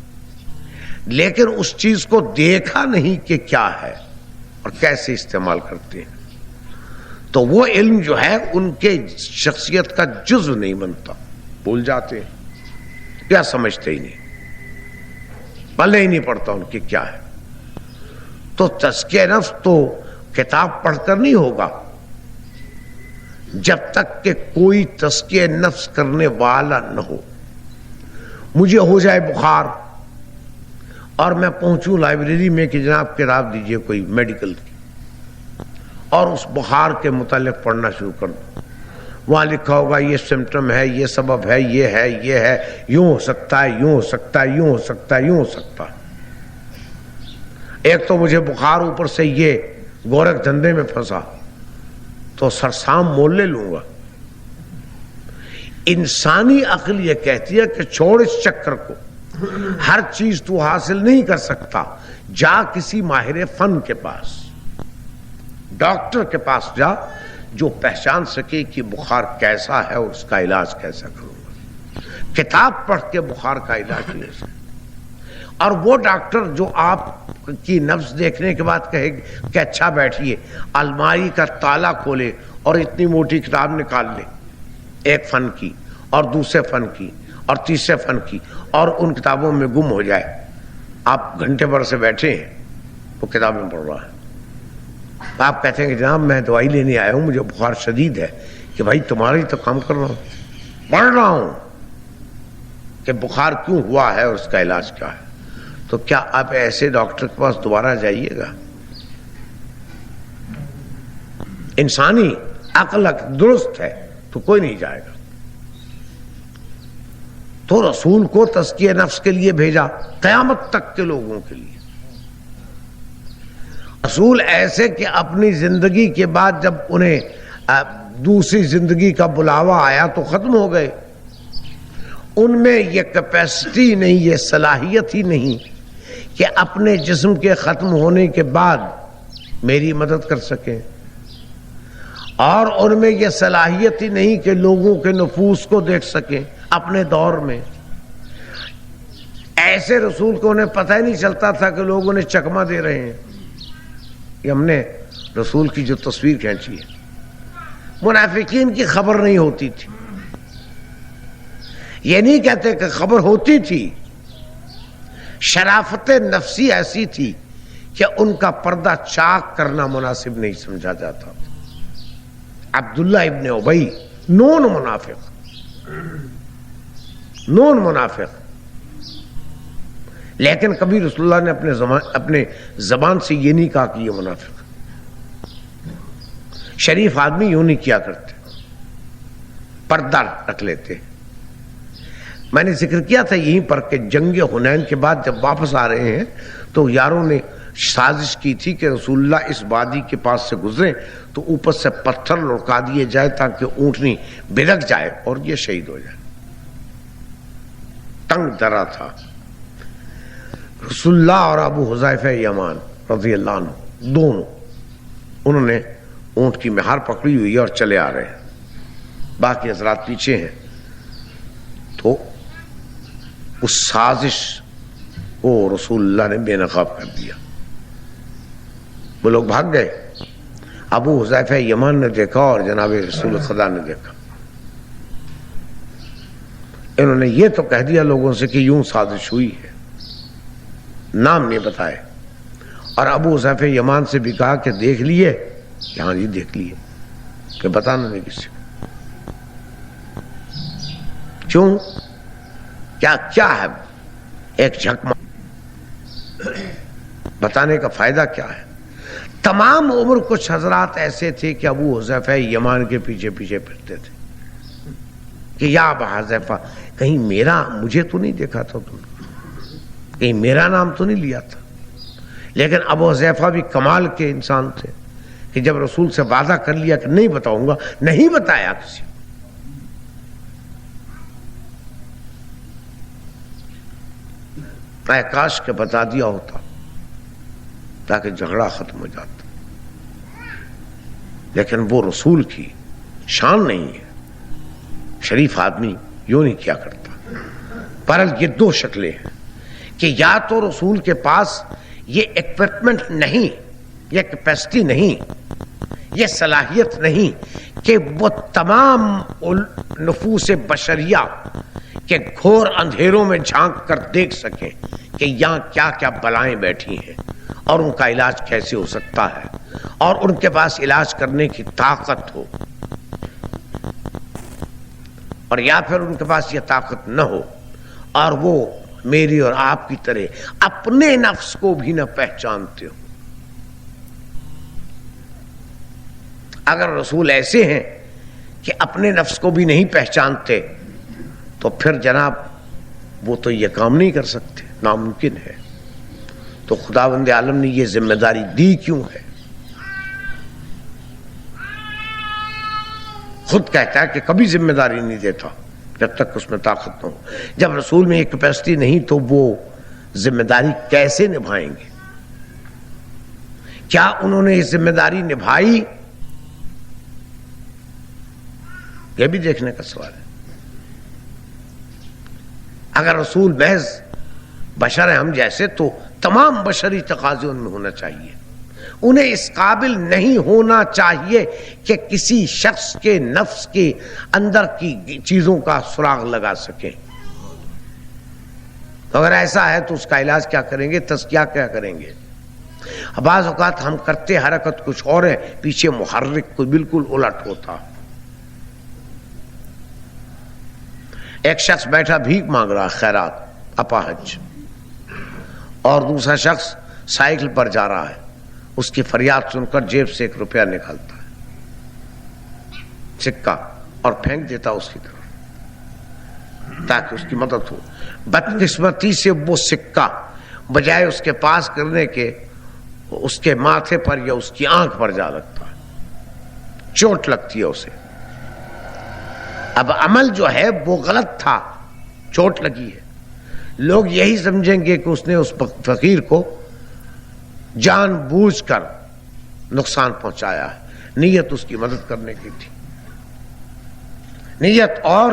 لیکن اس چیز کو دیکھا نہیں کہ کیا ہے اور کیسے استعمال کرتے ہیں، تو وہ علم جو ہے ان کے شخصیت کا جزو نہیں بنتا، بھول جاتے ہیں، کیا سمجھتے ہی نہیں، پلے ہی نہیں پڑتا ان کی کیا ہے۔ تو تزکیہ نفس تو کتاب پڑھ کر نہیں ہوگا جب تک کہ کوئی تزکیہ نفس کرنے والا نہ ہو۔ مجھے ہو جائے بخار اور میں پہنچوں لائبریری میں کہ جناب کتاب دیجئے کوئی میڈیکل کی، اور اس بخار کے متعلق پڑھنا شروع کر دوں، وہاں لکھا ہوگا یہ سمپٹم ہے، یہ سبب ہے، یہ ہے، یہ ہے، یوں ہو سکتا ہے، یوں ہو سکتا ہے، یوں ہو سکتا ہے، یوں ہو سکتا ہے۔ ایک تو مجھے بخار، اوپر سے یہ گورکھ دھندے میں پھنسا، تو سرسام مول لے لوں گا انسانی عقل یہ کہتی ہے کہ چھوڑ اس چکر کو، ہر چیز تو حاصل نہیں کر سکتا، جا کسی ماہر فن کے پاس، ڈاکٹر کے پاس جا جو پہچان سکے کہ بخار کیسا ہے اور اس کا علاج کیسا کروں گا۔ کتاب پڑھ کے بخار کا علاج نہیں ہو سکتا۔ اور وہ ڈاکٹر جو آپ کی نبض دیکھنے کے بعد کہے کہ اچھا بیٹھیے، الماری کا تالا کھولے اور اتنی موٹی کتاب نکال لے، ایک فن کی اور دوسرے فن کی اور تیسرے فن کی، اور ان کتابوں میں گم ہو جائے، آپ گھنٹے بھر سے بیٹھے ہیں وہ کتابیں پڑھ رہا ہے، آپ کہتے ہیں کہ جناب میں دوائی لینے آیا ہوں، مجھے بخار شدید ہے، کہ بھائی تمہاری تو کام کر رہا ہوں، پڑھ رہا ہوں کہ بخار کیوں ہوا ہے اور اس کا علاج کیا ہے۔ تو کیا آپ ایسے ڈاکٹر کے پاس دوبارہ جائیے گا؟ انسانی عقل درست ہے تو کوئی نہیں جائے گا۔ تو رسول کو تزکیہ نفس کے لیے بھیجا، قیامت تک کے لوگوں کے لیے۔ رسول ایسے کہ اپنی زندگی کے بعد جب انہیں دوسری زندگی کا بلاوا آیا تو ختم ہو گئے، ان میں یہ کیپیسٹی نہیں، یہ صلاحیت ہی نہیں کہ اپنے جسم کے ختم ہونے کے بعد میری مدد کر سکیں، اور ان میں یہ صلاحیت ہی نہیں کہ لوگوں کے نفوس کو دیکھ سکیں اپنے دور میں۔ ایسے رسول کو انہیں پتہ ہی نہیں چلتا تھا کہ لوگ انہیں چکمہ دے رہے ہیں۔ یہ ہم نے رسول کی جو تصویر کھینچی ہے، منافقین کی خبر نہیں ہوتی تھی، یہ نہیں کہتے کہ خبر ہوتی تھی، شرافت نفسی ایسی تھی کہ ان کا پردہ چاک کرنا مناسب نہیں سمجھا جاتا۔ عبداللہ ابن ابی نون منافق، لیکن کبھی رسول اللہ نے اپنے زبان سے یہ نہیں کہا کہ یہ منافق۔ شریف آدمی یوں نہیں کیا کرتے، پردہ رکھ لیتے۔ میں نے ذکر کیا تھا یہیں پر کہ جنگ حنین کے بعد جب واپس آ رہے ہیں تو یاروں نے سازش کی تھی کہ رسول اللہ اس وادی کے پاس سے گزریں تو اوپر سے پتھر لڑکا دیے جائے تاکہ اونٹنی بلک جائے اور یہ شہید ہو جائے۔ تنگ درا تھا۔ رسول اللہ اور ابو حذیفہ یمان رضی اللہ عنہ دونوں، انہوں نے اونٹ کی مہار پکڑی ہوئی ہے اور چلے آ رہے ہیں، باقی حضرات پیچھے ہیں۔ تو اس سازش کو رسول اللہ نے بے نقاب کر دیا، وہ لوگ بھاگ گئے۔ ابو حذیفہ یمان نے دیکھا اور جناب رسول خدا نے دیکھا، انہوں نے یہ تو کہہ دیا لوگوں سے کہ یوں سازش ہوئی ہے، نام نہیں بتائے، اور ابو حذیفہ یمان سے بھی کہا کہ دیکھ لیے؟ ہاں جی دیکھ لیے، کہ بتانا نہیں کسی کو۔ کیوں؟ کیا ہے؟ ایک جھک بتانے کا فائدہ کیا ہے؟ تمام عمر کچھ حضرات ایسے تھے کہ ابو حذیفہ یمان کے پیچھے پیچھے پھرتے تھے کہ یا ابا حذیفہ کہیں مجھے تو نہیں دیکھا تھا تم نے، کہیں میرا نام تو نہیں لیا تھا۔ لیکن ابو حذیفہ بھی کمال کے انسان تھے کہ جب رسول سے وعدہ کر لیا کہ نہیں بتاؤں گا، نہیں بتایا کسی کو۔ اے کاش کے بتا دیا ہوتا تاکہ جھگڑا ختم ہو جاتا، لیکن وہ رسول کی شان نہیں ہے، شریف آدمی یوں نہیں کیا کرتا۔ پر یہ دو شکلیں ہیں کہ یا تو رسول کے پاس یہ ایکوپمنٹ نہیں، یہ کیپیسٹی نہیں، یہ صلاحیت نہیں کہ وہ تمام نفوس بشریہ کہ گھور اندھیروں میں جھانک کر دیکھ سکیں کہ یہاں کیا کیا بلائیں بیٹھی ہیں اور ان کا علاج کیسے ہو سکتا ہے، اور ان کے پاس علاج کرنے کی طاقت ہو، اور یا پھر ان کے پاس یہ طاقت نہ ہو اور وہ میری اور آپ کی طرح اپنے نفس کو بھی نہ پہچانتے ہو۔ اگر رسول ایسے ہیں کہ اپنے نفس کو بھی نہیں پہچانتے تو پھر جناب وہ تو یہ کام نہیں کر سکتے، ناممکن ہے۔ تو خداوند عالم نے یہ ذمہ داری دی کیوں ہے؟ خود کہتا ہے کہ کبھی ذمہ داری نہیں دیتا، جب تک اس میں طاقت نہ ہو. جب رسول میں یہ کیپیسٹی نہیں تو وہ ذمہ داری کیسے نبھائیں گے؟ کیا انہوں نے یہ ذمہ داری نبھائی؟ یہ بھی دیکھنے کا سوال ہے. اگر رسول محض بشر ہیں ہم جیسے تو تمام بشری تقاضے ان میں ہونا چاہیے. انہیں اس قابل نہیں ہونا چاہیے کہ کسی شخص کے نفس کے اندر کی چیزوں کا سراغ لگا سکیں. اگر ایسا ہے تو اس کا علاج کیا کریں گے؟ تزکیہ کیا کریں گے؟ بعض اوقات ہم کرتے حرکت کچھ اور ہے، پیچھے محرک کوئی بالکل الٹ ہوتا. ایک شخص بیٹھا بھیک مانگ رہا خیرات اپاہج، اور دوسرا شخص سائیکل پر جا رہا ہے. اس کی فریاد سن کر جیب سے 1 روپیہ نکالتا ہے، سکہ، اور پھینک دیتا اس کی طرف تاکہ اس کی مدد ہو. بدقسمتی سے وہ سکہ بجائے اس کے پاس کرنے کے اس کے ماتھے پر یا اس کی آنکھ پر جا لگتا ہے، چوٹ لگتی ہے اسے. اب عمل جو ہے وہ غلط تھا، چوٹ لگی ہے. لوگ یہی سمجھیں گے کہ اس نے اس فقیر کو جان بوجھ کر نقصان پہنچایا ہے. نیت اس کی مدد کرنے کی تھی. نیت اور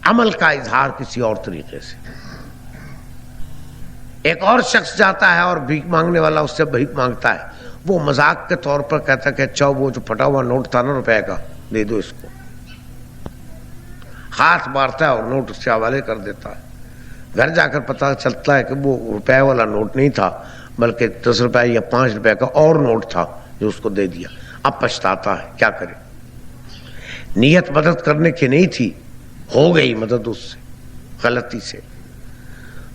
عمل کا اظہار کسی اور طریقے سے. ایک اور شخص جاتا ہے اور بھیک مانگنے والا اس سے بھیک مانگتا ہے. وہ مذاق کے طور پر کہتا ہے کہ اچھا وہ جو پھٹا ہوا نوٹ تھا نا روپے کا، دے دو اس کو. ہاتھ مارتا ہے اور نوٹ اس کے حوالے کر دیتا ہے. گھر جا کر پتہ چلتا ہے کہ وہ روپے والا نوٹ نہیں تھا بلکہ 10 روپے یا 5 روپے کا اور نوٹ تھا جو اس کو دے دیا. اب پچھتاتا ہے. کیا کرے؟ نیت مدد کرنے کی نہیں تھی، ہو گئی مدد اس سے غلطی سے.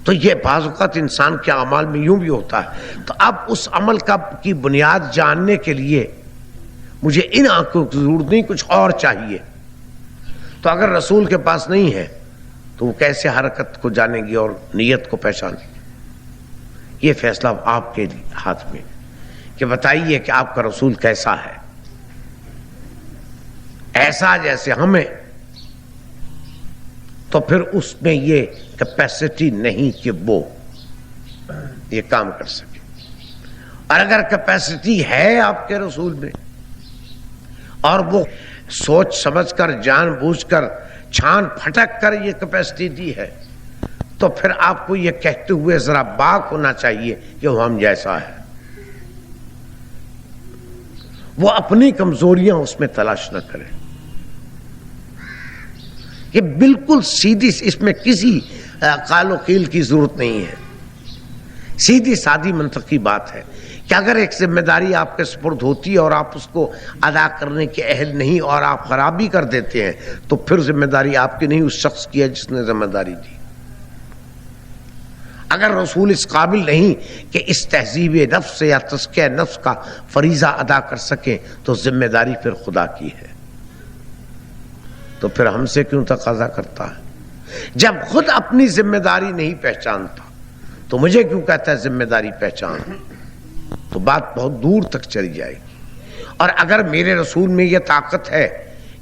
تو یہ بعض اوقات انسان کے اعمال میں یوں بھی ہوتا ہے. تو اب اس عمل کی بنیاد جاننے کے لیے مجھے ان آنکھوں کی ضرورت نہیں، کچھ اور چاہیے. تو اگر رسول کے پاس نہیں ہے تو وہ کیسے حرکت کو جانے گی اور نیت کو پہچانے گی؟ یہ فیصلہ آپ کے ہاتھ میں کہ بتائیے کہ آپ کا رسول کیسا ہے. ایسا جیسے ہمیں، تو پھر اس میں یہ کیپیسٹی نہیں کہ وہ یہ کام کر سکے. اور اگر کیپیسٹی ہے آپ کے رسول میں اور وہ سوچ سمجھ کر جان بوجھ کر چھان پھٹک کر یہ کیپیسٹی دی ہے، تو پھر آپ کو یہ کہتے ہوئے ذرا باک ہونا چاہیے کہ وہ ہم جیسا ہے. وہ اپنی کمزوریاں اس میں تلاش نہ کرے. یہ بالکل سیدھی، اس میں کسی قال و قیل کی ضرورت نہیں ہے. سیدھی سادی منطقی بات ہے کہ اگر ایک ذمہ داری آپ کے سپرد ہوتی ہے اور آپ اس کو ادا کرنے کے اہل نہیں اور آپ خرابی کر دیتے ہیں تو پھر ذمہ داری آپ کی نہیں، اس شخص کی ہے جس نے ذمہ داری دی. اگر رسول اس قابل نہیں کہ اس تہذیب نفس یا تزکیہ نفس کا فریضہ ادا کر سکیں تو ذمہ داری پھر خدا کی ہے. تو پھر ہم سے کیوں تقاضا کرتا ہے؟ جب خود اپنی ذمہ داری نہیں پہچانتا تو مجھے کیوں کہتا ہے ذمہ داری پہچان؟ تو بات بہت دور تک چلی جائے گی. اور اگر میرے رسول میں یہ طاقت ہے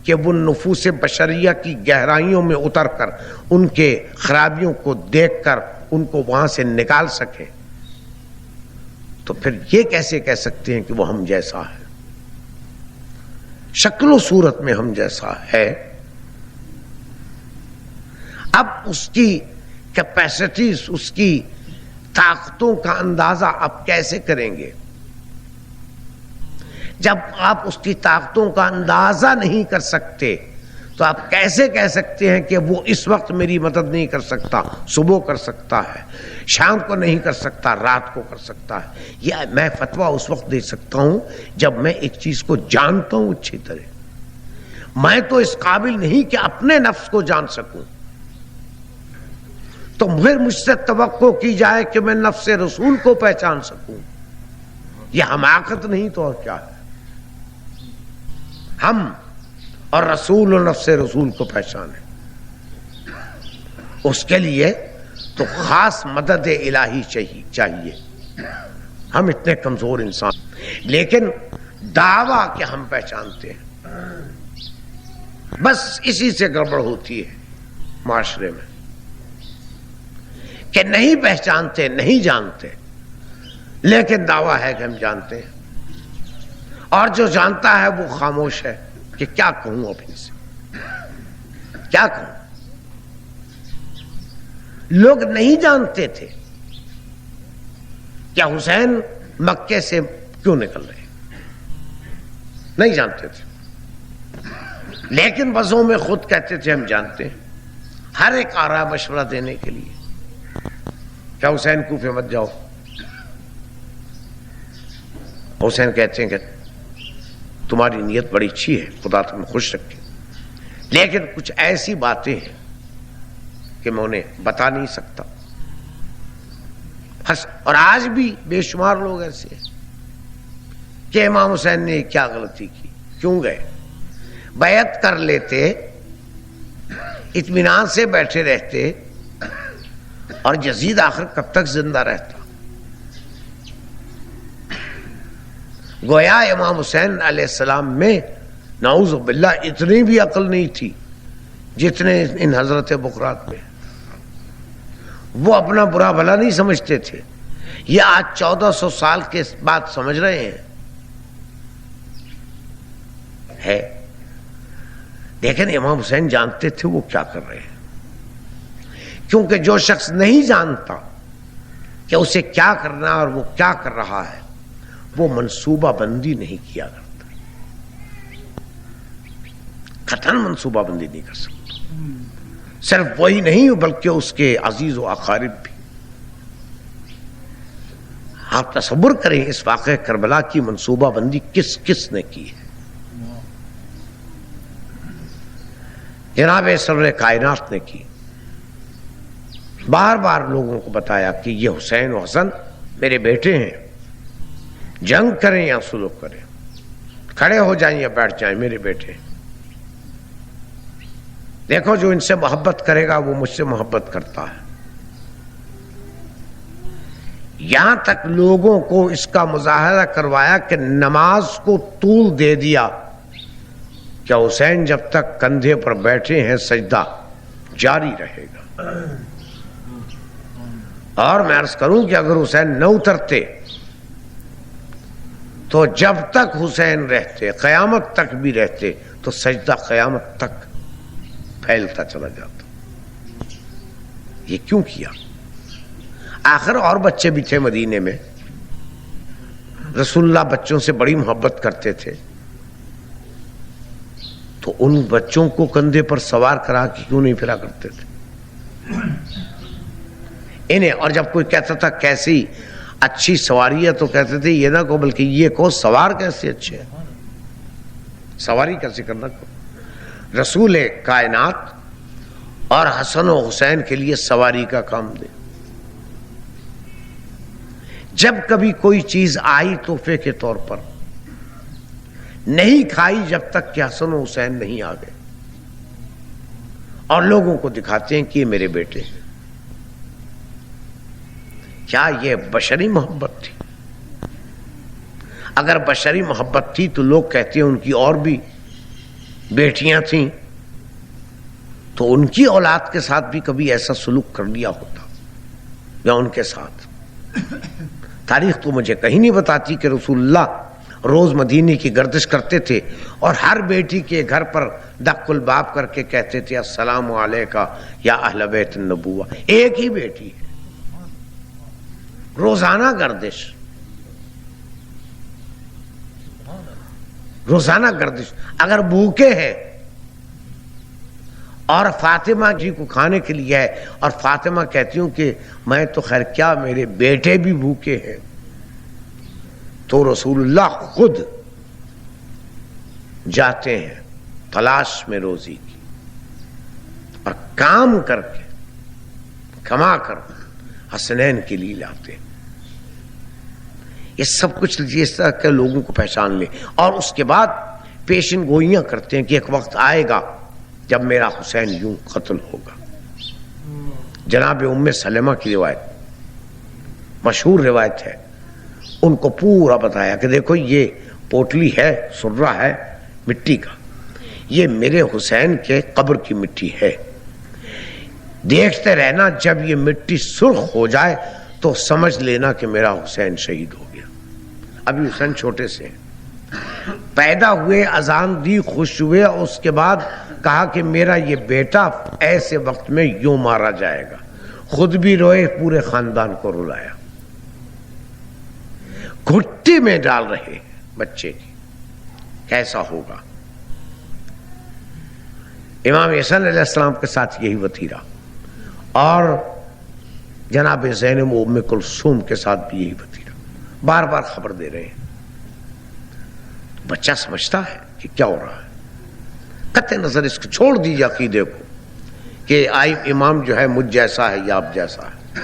کہ وہ نفوس بشریہ کی گہرائیوں میں اتر کر ان کے خرابیوں کو دیکھ کر ان کو وہاں سے نکال سکے، تو پھر یہ کیسے کہہ سکتے ہیں کہ وہ ہم جیسا ہے؟ شکل و صورت میں ہم جیسا ہے. اب اس کی کیپیسٹیز، اس کی طاقتوں کا اندازہ آپ کیسے کریں گے؟ جب آپ اس کی طاقتوں کا اندازہ نہیں کر سکتے تو آپ کیسے کہہ سکتے ہیں کہ وہ اس وقت میری مدد نہیں کر سکتا؟ صبح کر سکتا ہے، شام کو نہیں کر سکتا، رات کو کر سکتا ہے. یہ میں فتویٰ اس وقت دے سکتا ہوں جب میں ایک چیز کو جانتا ہوں اچھی طرح. میں تو اس قابل نہیں کہ اپنے نفس کو جان سکوں، تو پھر مجھ سے توقع کی جائے کہ میں نفس رسول کو پہچان سکوں. یہ حماقت نہیں تو اور کیا ہے؟ ہم اور رسول و نفس رسول کو پہچانے، اس کے لیے تو خاص مدد الہی چاہیے. ہم اتنے کمزور انسان، لیکن دعویٰ کہ ہم پہچانتے ہیں، بس اسی سے گڑبڑ ہوتی ہے. معاشرے میں کہ نہیں پہچانتے، نہیں جانتے، لیکن دعویٰ ہے کہ ہم جانتے ہیں، اور جو جانتا ہے وہ خاموش ہے کہ کیا کہوں اب ان سے، کیا کہوں۔ لوگ نہیں جانتے تھے کیا حسین مکے سے کیوں نکل رہے، نہیں جانتے تھے، لیکن وضعوں میں خود کہتے تھے ہم جانتے ہیں۔ ہر ایک آ رہا مشورہ دینے کے لیے، کیا حسین کوفے مت جاؤ؟ حسین کہتے ہیں کہ تمہاری نیت بڑی اچھی ہے، خدا تمہیں خوش رکھے، لیکن کچھ ایسی باتیں ہیں کہ میں انہیں بتا نہیں سکتا۔ اور آج بھی بے شمار لوگ ایسے ہیں کہ امام حسین نے کیا غلطی کی، کیوں گئے؟ بیعت کر لیتے، اطمینان سے بیٹھے رہتے، اور یزید آخر کب تک زندہ رہتا؟ گویا امام حسین علیہ السلام میں نعوذ باللہ اتنی بھی عقل نہیں تھی جتنے ان حضرت بقرات میں۔ وہ اپنا برا بھلا نہیں سمجھتے تھے، یہ آج 1400 سال کے بعد سمجھ رہے ہیں ہے، لیکن امام حسین جانتے تھے وہ کیا کر رہے ہیں، کیونکہ جو شخص نہیں جانتا کہ اسے کیا کرنا اور وہ کیا کر رہا ہے، وہ منصوبہ بندی نہیں کیا کرتا، قطعاً منصوبہ بندی نہیں کر سکتا۔ صرف وہی نہیں بلکہ اس کے عزیز و اقارب بھی۔ آپ تصور کریں اس واقعہ کربلا کی منصوبہ بندی کس کس نے کی ہے۔ جناب سرور کائنات نے کی، بار بار لوگوں کو بتایا کہ یہ حسین و حسن میرے بیٹے ہیں، جنگ کریں یا سلوک کریں، کھڑے ہو جائیں یا بیٹھ جائیں، میرے بیٹے ہیں۔ دیکھو جو ان سے محبت کرے گا وہ مجھ سے محبت کرتا ہے۔ یہاں تک لوگوں کو اس کا مظاہرہ کروایا کہ نماز کو طول دے دیا، کیا حسین جب تک کندھے پر بیٹھے ہیں سجدہ جاری رہے گا۔ اور میں عرض کروں کہ اگر حسین نہ اترتے تو جب تک حسین رہتے، قیامت تک بھی رہتے، تو سجدہ قیامت تک پھیلتا چلا جاتا۔ یہ کیوں کیا؟ آخر اور بچے بھی تھے مدینے میں، رسول اللہ بچوں سے بڑی محبت کرتے تھے، تو ان بچوں کو کندھے پر سوار کرا کے کیوں نہیں پھرا کرتے تھے انہیں؟ اور جب کوئی کہتا تھا کیسی اچھی سواری ہے تو کہتے تھے یہ نہ کہو بلکہ یہ کہو سوار کیسے اچھے ہیں، سواری کیسے کرنا۔ رسول کائنات اور حسن و حسین کے لیے سواری کا کام دے۔ جب کبھی کوئی چیز آئی تحفے کے طور پر، نہیں کھائی جب تک کہ حسن و حسین نہیں آ گئے، اور لوگوں کو دکھاتے ہیں کہ یہ میرے بیٹے ہیں۔ کیا یہ بشری محبت تھی؟ اگر بشری محبت تھی تو لوگ کہتے ہیں ان کی اور بھی بیٹیاں تھیں، تو ان کی اولاد کے ساتھ بھی کبھی ایسا سلوک کر لیا ہوتا، یا ان کے ساتھ۔ تاریخ تو مجھے کہیں نہیں بتاتی کہ رسول اللہ روز مدینے کی گردش کرتے تھے اور ہر بیٹی کے گھر پر دق الباب کر کے کہتے تھے السلام علیکہ یا اہل بیت النبوہ۔ ایک ہی بیٹی ہے، روزانہ گردش، روزانہ گردش۔ اگر بھوکے ہیں اور فاطمہ جی کو کھانے کے لیے ہے، اور فاطمہ کہتی ہوں کہ میں تو خیر کیا میرے بیٹے بھی بھوکے ہیں، تو رسول اللہ خود جاتے ہیں تلاش میں روزی کی، اور کام کر کے کما کر حسنین کے لیے لاتے ہیں۔ یہ سب کچھ اس طرح کے لوگوں کو پہچان لے، اور اس کے بعد پیشن گوئیاں کرتے ہیں کہ ایک وقت آئے گا جب میرا حسین یوں قتل ہوگا۔ جناب ام سلمہ کی روایت مشہور روایت ہے، ان کو پورا بتایا کہ دیکھو یہ پوٹلی ہے، سرہ ہے مٹی کا، یہ میرے حسین کے قبر کی مٹی ہے، دیکھتے رہنا، جب یہ مٹی سرخ ہو جائے تو سمجھ لینا کہ میرا حسین شہید ہو گیا۔ ابھی حسین چھوٹے سے پیدا ہوئے، اذان دی، خوش ہوئے، اور اس کے بعد کہا کہ میرا یہ بیٹا ایسے وقت میں یوں مارا جائے گا، خود بھی روئے، پورے خاندان کو رلایا، گھٹی میں ڈال رہے بچے کی، کیسا ہوگا؟ امام حسن علیہ السلام کے ساتھ یہی وتیرہ، اور جناب زینب ام کلثوم کے ساتھ بھی یہی وتیرہ، بار بار خبر دے رہے ہیں۔ بچہ سمجھتا ہے کہ کیا ہو رہا ہے، قطع نظر اس کو چھوڑ دیجیے عقیدے کو کہ امام جو ہے مجھ جیسا ہے یا آپ جیسا ہے،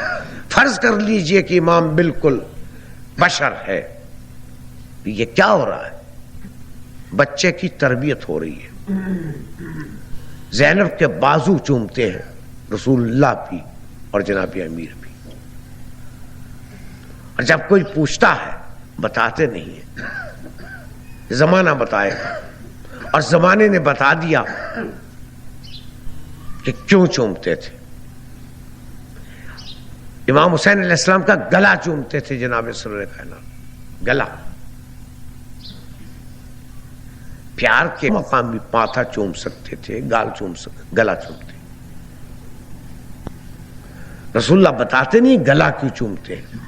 فرض کر لیجئے کہ امام بالکل بشر ہے، یہ کیا ہو رہا ہے؟ بچے کی تربیت ہو رہی ہے۔ زینب کے بازو چومتے ہیں رسول اللہ بھی اور جناب امیر بھی، اور جب کوئی پوچھتا ہے بتاتے نہیں ہیں، زمانہ بتائے گا، اور زمانے نے بتا دیا کہ کیوں چومتے تھے۔ امام حسین علیہ السلام کا گلا چومتے تھے جناب سرور کائنات، گلا، پیار کے مقام بھی ماتھا چوم سکتے تھے، گال چوم سکتے، گلا چومتے۔ رسول اللہ بتاتے نہیں گلا کیوں چومتے ہیں،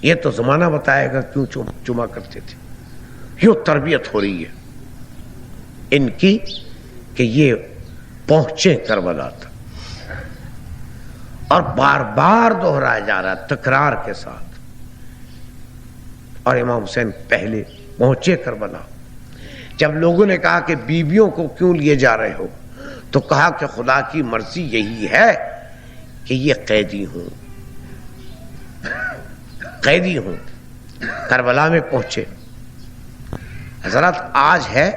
یہ تو زمانہ بتائے گا کیوں چوما کرتے تھے۔ یوں تربیت ہو رہی ہے ان کی کہ یہ پہنچے کربلا تک، اور بار بار دہرایا جا رہا ہے تکرار کے ساتھ۔ اور امام حسین پہلے پہنچے کربلا۔ جب لوگوں نے کہا کہ بیویوں کو کیوں لیے جا رہے ہو، تو کہا کہ خدا کی مرضی یہی ہے کہ یہ قیدی ہوں، قیدی ہوں۔ کربلا میں پہنچے حضرات، آج ہے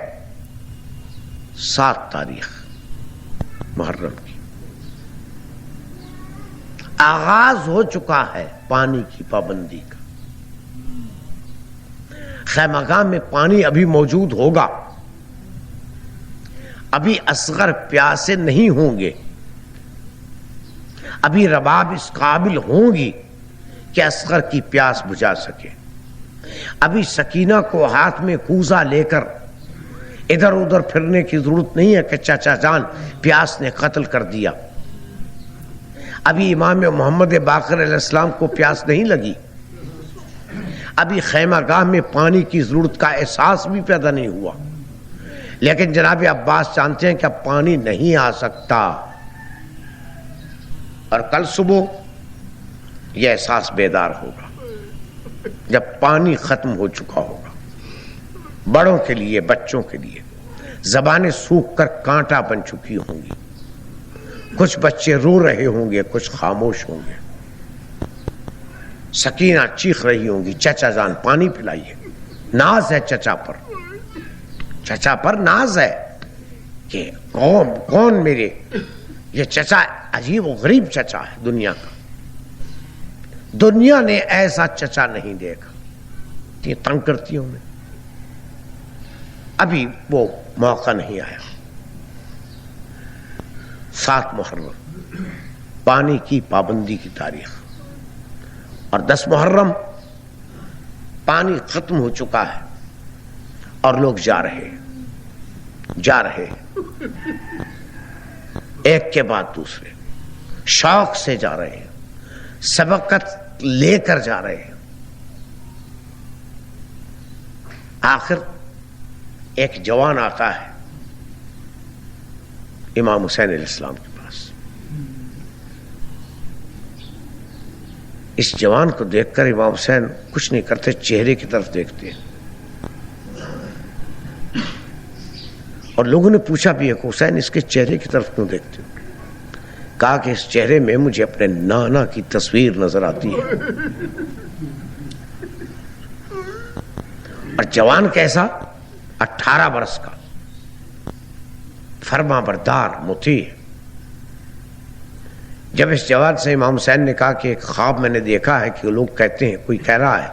7 تاریخ محرم کی، آغاز ہو چکا ہے پانی کی پابندی کا۔ خیمگاہ میں پانی ابھی موجود ہوگا، ابھی اصغر پیاسے نہیں ہوں گے، ابھی رباب اس قابل ہوں گی کہ اصغر کی پیاس بجھا سکے۔ ابھی سکینہ کو ہاتھ میں کوزہ لے کر ادھر ادھر پھرنے کی ضرورت نہیں ہے کہ چچا جان پیاس نے قتل کر دیا۔ ابھی امام محمد باقر علیہ السلام کو پیاس نہیں لگی، ابھی خیمہ گاہ میں پانی کی ضرورت کا احساس بھی پیدا نہیں ہوا، لیکن جناب عباس جانتے ہیں کہ اب پانی نہیں آ سکتا، اور کل صبح یہ احساس بیدار ہوگا جب پانی ختم ہو چکا ہوگا۔ بڑوں کے لیے، بچوں کے لیے زبانیں سوکھ کر کانٹا بن چکی ہوں گی، کچھ بچے رو رہے ہوں گے، کچھ خاموش ہوں گے، سکینہ چیخ رہی ہوں گی چچا جان پانی پلائیے۔ ناز ہے چچا پر، چچا پر ناز ہے کہ کون میرے، یہ چچا عجیب و غریب چچا ہے دنیا کا، دنیا نے ایسا چچا نہیں دیکھا، یہ تنگ کرتی ہوں میں، ابھی وہ موقع نہیں آیا۔ 7 محرم پانی کی پابندی کی تاریخ، اور 10 محرم پانی ختم ہو چکا ہے، اور لوگ جا رہے ایک کے بعد دوسرے، شوق سے جا رہے ہیں، سبقت لے کر جا رہے ہیں۔ آخر ایک جوان آتا ہے امام حسین علیہ السلام کے پاس، اس جوان کو دیکھ کر امام حسین کچھ نہیں کرتے، چہرے کی طرف دیکھتے ہیں، اور لوگوں نے پوچھا بھی ہے کہ حسین اس کے چہرے کی طرف کیوں دیکھتے ہو؟ کہا کہ اس چہرے میں مجھے اپنے نانا کی تصویر نظر آتی ہے۔ اور جوان کیسا؟ 18 برس کا، فرما بردار، مطیع۔ جب اس جوان سے امام حسین نے کہا کہ ایک خواب میں نے دیکھا ہے کہ لوگ کہتے ہیں، کوئی کہہ رہا ہے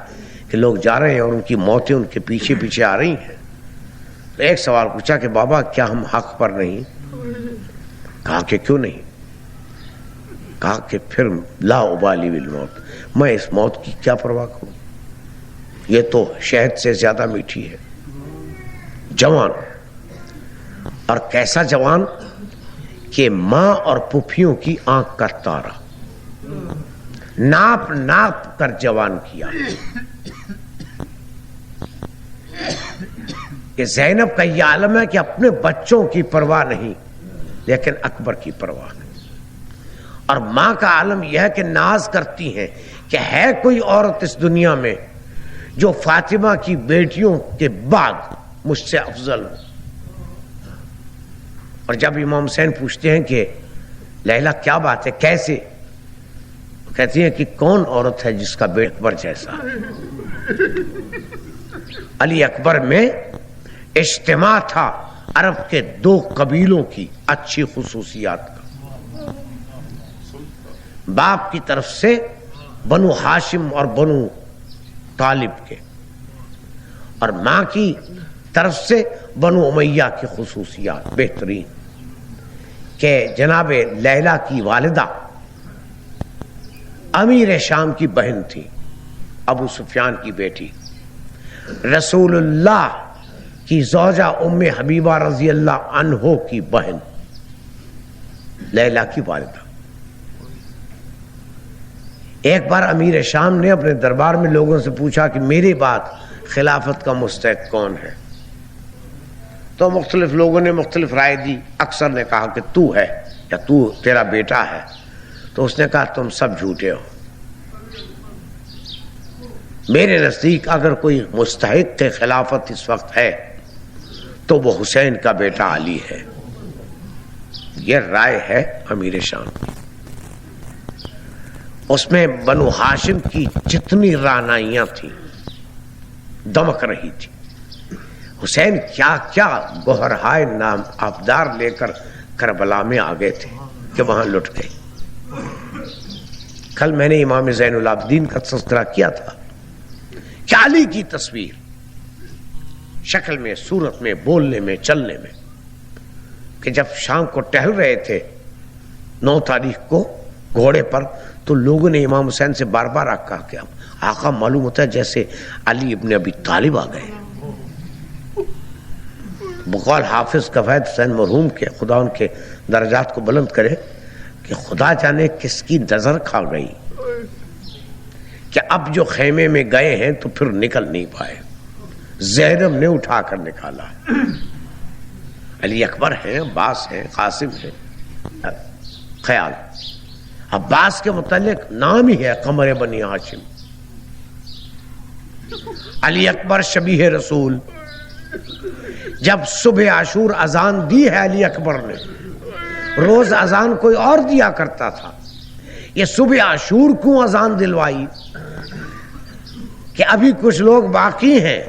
کہ لوگ جا رہے ہیں اور ان کی موتیں ان کے پیچھے پیچھے آ رہی ہیں، تو ایک سوال پوچھا کہ بابا کیا ہم حق پر نہیں؟ کہا کہ کیوں نہیں؟ کہا کہ پھر لا ابالی بالموت، میں اس موت کی کیا پرواہ کروں، یہ تو شہد سے زیادہ میٹھی ہے۔ جوان، اور کیسا جوان کہ ماں اور پھوپھیوں کی آنکھ کا تارا، ناپ ناپ کر جوان کیا کہ زینب کا یہ عالم ہے کہ اپنے بچوں کی پرواہ نہیں لیکن اکبر کی پرواہ نہیں، اور ماں کا عالم یہ ہے کہ ناز کرتی ہیں کہ ہے کوئی عورت اس دنیا میں جو فاطمہ کی بیٹیوں کے بعد مجھ سے افضل ہو۔ اور جب امام حسین پوچھتے ہیں کہ لیلا کیا بات ہے، کیسے، کہتی ہیں کہ کون عورت ہے جس کا بیٹا اکبر جیسا۔ علی اکبر میں اجتماع تھا عرب کے 2 قبیلوں کی اچھی خصوصیات کا، باپ کی طرف سے بنو ہاشم اور بنو طالب کے، اور ماں کی طرف سے بنو امیہ کی خصوصیات بہترین، کہ جناب لیلا کی والدہ امیر شام کی بہن تھی، ابو سفیان کی بیٹی، رسول اللہ کی زوجہ ام حبیبہ رضی اللہ عنہ کی بہن لیلا کی والدہ۔ ایک بار امیر شام نے اپنے دربار میں لوگوں سے پوچھا کہ میرے بعد خلافت کا مستحق کون ہے، تو مختلف لوگوں نے مختلف رائے دی، اکثر نے کہا کہ تو ہے یا تو تیرا بیٹا ہے، تو اس نے کہا تم سب جھوٹے ہو، میرے نزدیک اگر کوئی مستحق خلافت اس وقت ہے تو وہ حسین کا بیٹا علی ہے۔ یہ رائے ہے امیر شام کی۔ اس میں بنو ہاشم کی جتنی رعنائیاں تھیں دمک رہی تھی۔ حسین کیا کیا گوہرہائے نام آبدار لے کر کربلا میں آ گئے تھے کہ وہاں لٹ گئے۔ کل میں نے امام زین العابدین کا تذکرہ کیا تھا کہ علی کی تصویر شکل میں، صورت میں، بولنے میں، چلنے میں، کہ جب شام کو ٹہل رہے تھے 9 تاریخ کو گھوڑے پر، تو لوگوں نے امام حسین سے بار بار کہا کہ آقا معلوم ہوتا ہے جیسے علی ابن ابی طالب آ گئے۔ بقول حافظ کفایت حسین مرحوم کے، خدا ان کے درجات کو بلند کرے، کہ خدا جانے کس کی نظر کھا گئی کہ اب جو خیمے میں گئے ہیں تو پھر نکل نہیں پائے، زینب نے اٹھا کر نکالا۔ علی اکبر ہیں، عباس ہیں، قاسم ہیں، خیال عباس کے متعلق نام ہی ہے قمر بنی ہاشم، علی اکبر شبیہ رسول۔ جب صبح عاشور اذان دی ہے علی اکبر نے، روز اذان کوئی اور دیا کرتا تھا، یہ صبح عاشور کیوں اذان دلوائی؟ کہ ابھی کچھ لوگ باقی ہیں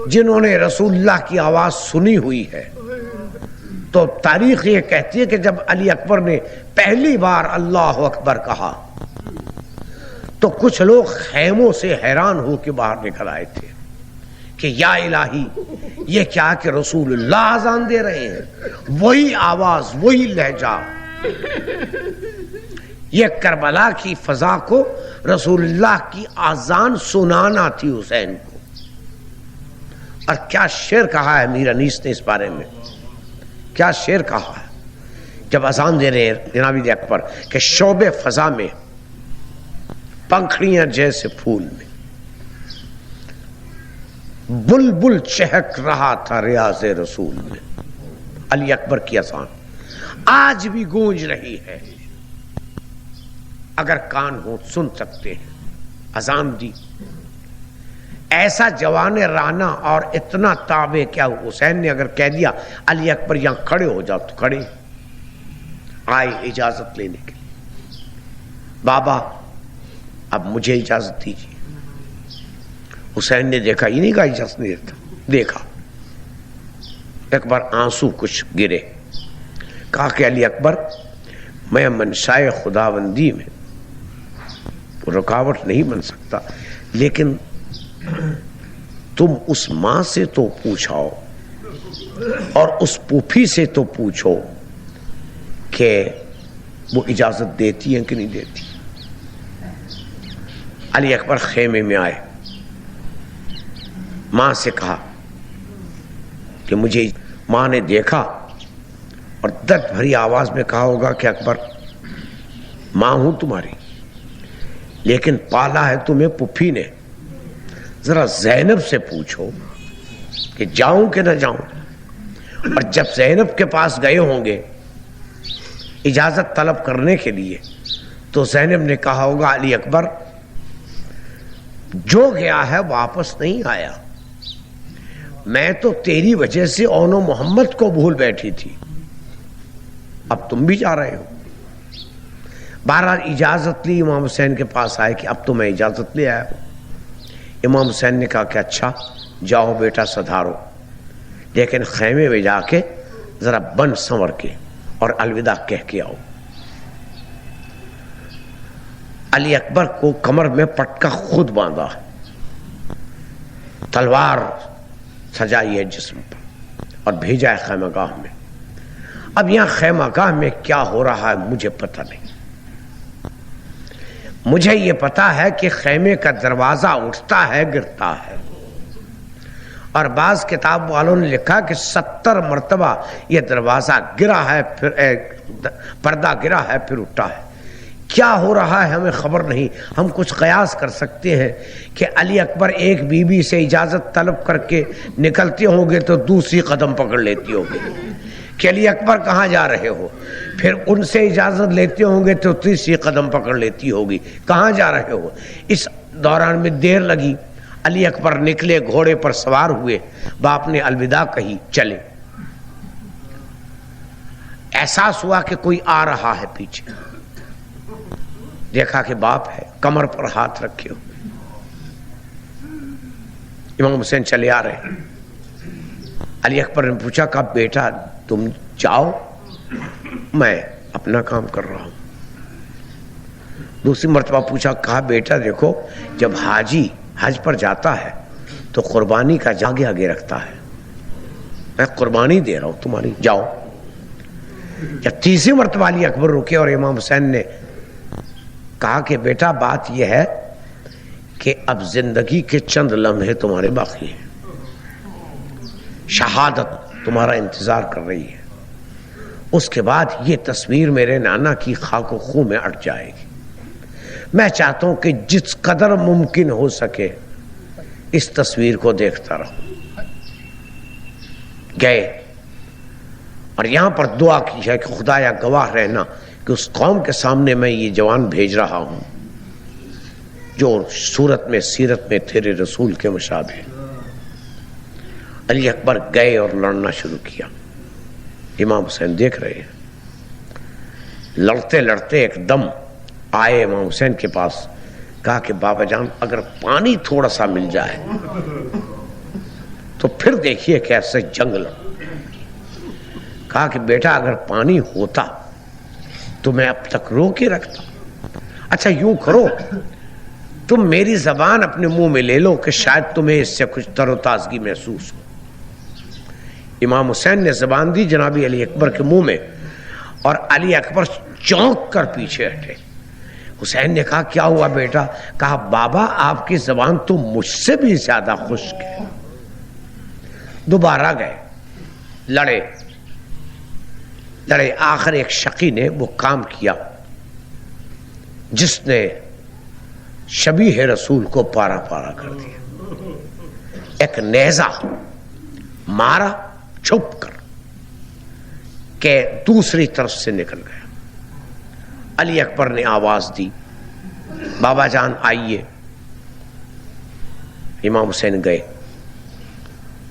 جنہوں نے رسول اللہ کی آواز سنی ہوئی ہے، تو تاریخ یہ کہتی ہے کہ جب علی اکبر نے پہلی بار اللہ اکبر کہا تو کچھ لوگ خیموں سے حیران ہو کے باہر نکل آئے تھے کہ یا الہی یہ کیا کہ رسول اللہ اذان دے رہے ہیں، وہی آواز، وہی لہجہ۔ یہ کربلا کی فضا کو رسول اللہ کی اذان سنانا تھی حسین کو۔ اور کیا شعر کہا ہے امیر انیس نے اس بارے میں، کیا شعر کہا ہے جب اذان دے رہے ہیں جناب اکبر کہ شعب فضا میں پنکھڑیاں جیسے پھول میں، بلبل چہک رہا تھا ریاض رسول میں۔ علی اکبر کی اذان آج بھی گونج رہی ہے، اگر کان ہو سن سکتے ہیں۔ اذان دی، ایسا جوان رانا اور اتنا تابع، کیا حسین نے اگر کہہ دیا علی اکبر یہاں کھڑے ہو جاؤ تو کھڑے آئے اجازت لینے کے لیے، بابا اب مجھے اجازت دیجیے۔ حسین نے دیکھا، یہ نہیں کہا اجازت نہیں دیتا، دیکھا ایک بار آنسو کچھ گرے، کہا کہ علی اکبر میں منشائے خداوندی میں رکاوٹ نہیں بن سکتا، لیکن تم اس ماں سے تو پوچھاؤ اور اس پوپھی سے تو پوچھو کہ وہ اجازت دیتی ہیں کہ نہیں دیتی؟ علی اکبر خیمے میں آئے، ماں سے کہا کہ مجھے، ماں نے دیکھا اور درد بھری آواز میں کہا ہوگا کہ اکبر ماں ہوں تمہاری، لیکن پالا ہے تمہیں پھوپھی نے، ذرا زینب سے پوچھو کہ جاؤں کہ نہ جاؤں۔ اور جب زینب کے پاس گئے ہوں گے اجازت طلب کرنے کے لیے تو زینب نے کہا ہوگا علی اکبر جو گیا ہے واپس نہیں آیا، میں تو تیری وجہ سے اون و محمد کو بھول بیٹھی تھی، اب تم بھی جا رہے ہو۔ بہرحال اجازت لی، امام حسین کے پاس آئے کہ اب تو میں اجازت لے آیا ہوں۔ امام حسین نے کہا کہ اچھا جاؤ بیٹا سدھارو، لیکن خیمے میں جا کے ذرا بن سنور کے اور الوداع کہہ کے آؤ۔ علی اکبر کو کمر میں پٹکا خود باندھا، تلوار سجائی ہے جسم پر اور بھیجا ہے خیمہ گاہ میں۔ اب یہاں خیمہ گاہ میں کیا ہو رہا ہے مجھے پتہ نہیں، مجھے یہ پتا ہے کہ خیمے کا دروازہ اٹھتا ہے گرتا ہے، اور بعض کتاب والوں نے لکھا کہ 70 مرتبہ یہ دروازہ گرا ہے، پھر پردہ گرا ہے پھر اٹھا ہے۔ کیا ہو رہا ہے ہمیں خبر نہیں۔ ہم کچھ قیاس کر سکتے ہیں کہ علی اکبر ایک بی بی سے اجازت طلب کر کے نکلتے ہوں گے تو دوسری قدم پکڑ لیتی ہوگی کہ علی اکبر کہاں جا رہے ہو، پھر ان سے اجازت لیتے ہوں گے تو تیسری قدم پکڑ لیتی ہوگی کہاں جا رہے ہو۔ اس دوران میں دیر لگی، علی اکبر نکلے، گھوڑے پر سوار ہوئے، باپ نے الوداع کہی، چلے۔ احساس ہوا کہ کوئی آ رہا ہے پیچھے، دیکھا کہ باپ ہے، کمر پر ہاتھ رکھے ہوئے، امام حسین چلے آ رہے ہیں۔ علی اکبر نے پوچھا کہ بیٹا تم جاؤ، میں اپنا کام کر رہا ہوں۔ دوسری مرتبہ پوچھا، کہا بیٹا دیکھو جب حاجی حج پر جاتا ہے تو قربانی کا آگے آگے رکھتا ہے، میں قربانی دے رہا ہوں تمہاری، جاؤ۔ جب تیسری مرتبہ علی اکبر رکے اور امام حسین نے کہا کہ بیٹا بات یہ ہے کہ اب زندگی کے چند لمحے تمہارے باقی ہیں، شہادت تمہارا انتظار کر رہی ہے، اس کے بعد یہ تصویر میرے نانا کی خاک و خوں میں اٹ جائے گی، میں چاہتا ہوں کہ جس قدر ممکن ہو سکے اس تصویر کو دیکھتا رہوں۔ گئے اور یہاں پر دعا کی ہے کہ خدایا گواہ رہنا کہ اس قوم کے سامنے میں یہ جوان بھیج رہا ہوں جو صورت میں سیرت میں تیرے رسول کے مشابہ۔ علی اکبر گئے اور لڑنا شروع کیا، امام حسین دیکھ رہے ہیں۔ لڑتے لڑتے ایک دم آئے امام حسین کے پاس، کہا کہ بابا جان اگر پانی تھوڑا سا مل جائے تو پھر دیکھیے کیسے جنگ لڑ۔ کہا کہ بیٹا اگر پانی ہوتا تو میں اب تک رو کے رکھتا۔ اچھا یوں کرو تم میری زبان اپنے منہ میں لے لو کہ شاید تمہیں اس سے کچھ تر و تازگی محسوس ہو۔ امام حسین نے زبان دی جناب علی اکبر کے منہ میں، اور علی اکبر چونک کر پیچھے ہٹے۔ حسین نے کہا کیا ہوا بیٹا؟ کہا بابا آپ کی زبان تو مجھ سے بھی زیادہ خشک ہے۔ دوبارہ گئے، لڑے لڑے، آخر ایک شقی نے وہ کام کیا جس نے شبیہ رسول کو پارا پارا کر دیا۔ ایک نیزہ مارا چھپ کر کہ دوسری طرف سے نکل گیا۔ علی اکبر نے آواز دی بابا جان آئیے۔ امام حسین گئے